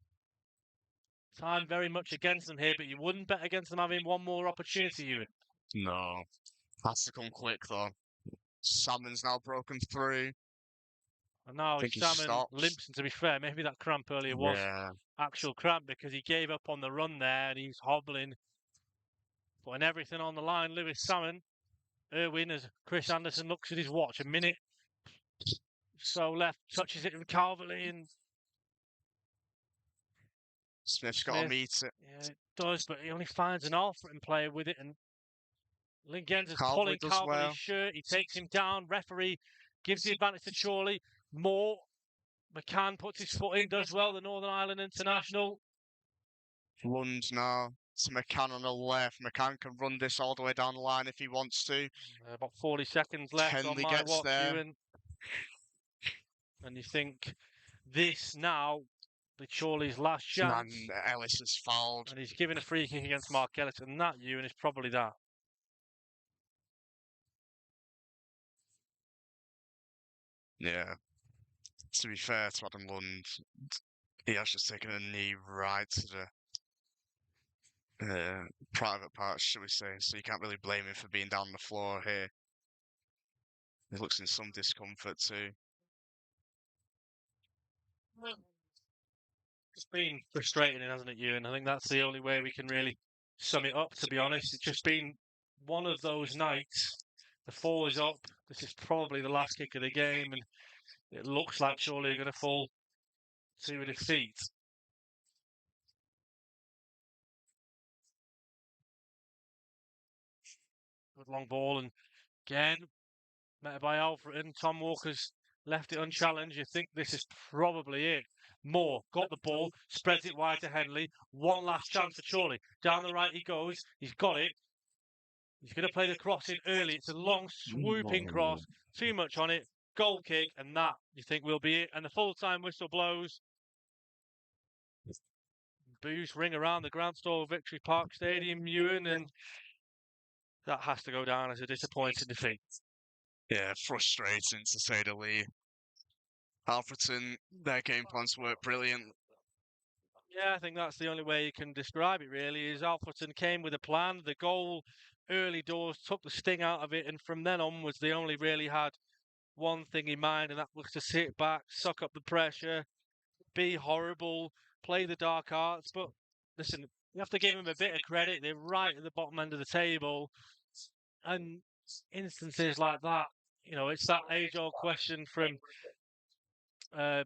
time very much against them here, but you wouldn't bet against them having one more opportunity, Ewan. No. Has to come quick, though. Salmon's now broken through. And now Salmon limps, and to be fair, maybe that cramp earlier was actual cramp because he gave up on the run there and he's hobbling, putting everything on the line. Lewis Salmon, Irwin, as Chris Anderson looks at his watch, a minute so left, touches it with Calverley, and Smith's got to meet it. Yeah, it does, but he only finds an Alfreton player with it, and Lingens is pulling Calverley's shirt. He takes him down. Referee gives the advantage to Chorley. Moore. McCann puts his foot in, does well, the Northern Ireland international. Lund now to McCann on the left. McCann can run this all the way down the line if he wants to. About 40 seconds left Henley on my gets watch, there. Ewan. And you think this now, the Chorley's last chance. And Ellis is fouled. And he's giving a free kick against Mark Ellis, and that, Ewan, is probably that. Yeah. To be fair to Adam Lund, he has just taken a knee right to the private parts, shall we say, so you can't really blame him for being down on the floor here. He looks in some discomfort too. It's been frustrating, hasn't it, Ewan? I think that's the only way we can really sum it up, to be honest. It's just been one of those nights. The 4 is up. This is probably the last kick of the game, and it looks like Chorley are going to fall to a defeat. Good long ball, and again, met by Alfreton. Tom Walker's left it unchallenged. You think this is probably it. Moore got the ball, spreads it wide to Henley. One last chance for Chorley. Down the right he goes. He's got it. He's going to play the cross in early. It's a long, swooping cross. Too much on it. Goal kick, and that, you think, will be it. And the full-time whistle blows. Boos ring around the Grand Store Victory Park Stadium, Ewan, and that has to go down as a disappointing defeat. Yeah, frustrating to say the least. Alfreton, their game plans worked brilliant. Yeah, I think that's the only way you can describe it, really, is Alfreton came with a plan. The goal early doors took the sting out of it, and from then onwards, they only really had one thing in mind, and that was to sit back, suck up the pressure, be horrible, play the dark arts. But listen, you have to give them a bit of credit. They're right at the bottom end of the table, and instances like that, it's that age-old question from uh,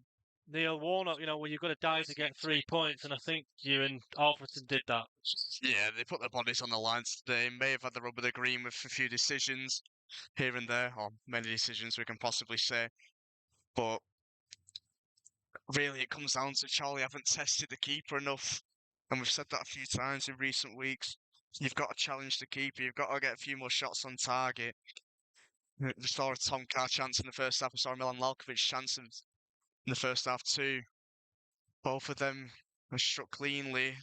Neil Warnock. Where you've got to die to get 3 points, and I think you and Alfreton did that. Yeah, they put their bodies on the lines today. May have had the rub of the green with a few decisions here and there, or many decisions we can possibly say. But really, it comes down to Chorley haven't tested the keeper enough. And we've said that a few times in recent weeks. You've got to challenge the keeper. You've got to get a few more shots on target. We saw a Tom Carr chance in the first half. We saw a Milan Lalkovic chance in the first half too. Both of them were struck cleanly.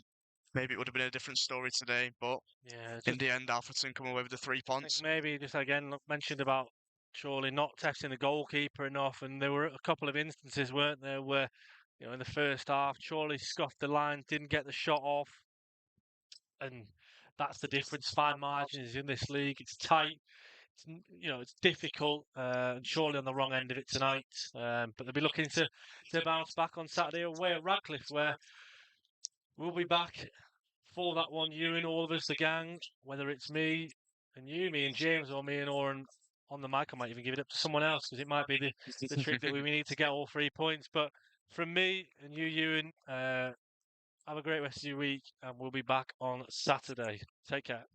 Maybe it would have been a different story today, but Yeah, in the end, Alfreton come away with the 3 I think points. maybe just again mentioned about Chorley not testing the goalkeeper enough, and there were a couple of instances, weren't there, where in the first half Chorley scuffed the line, didn't get the shot off, and that's the difference. Fine margins in this league. It's tight. It's difficult, and Chorley on the wrong end of it tonight. But they'll be looking to bounce back on Saturday away at Radcliffe, where we'll be back for that one. You and all of us, the gang, whether it's me and you, me and James, or me and Oren on the mic. I might even give it up to someone else because it might be the trick that we need to get all 3 points. But from me and you, Ewan, have a great rest of your week, and we'll be back on Saturday. Take care.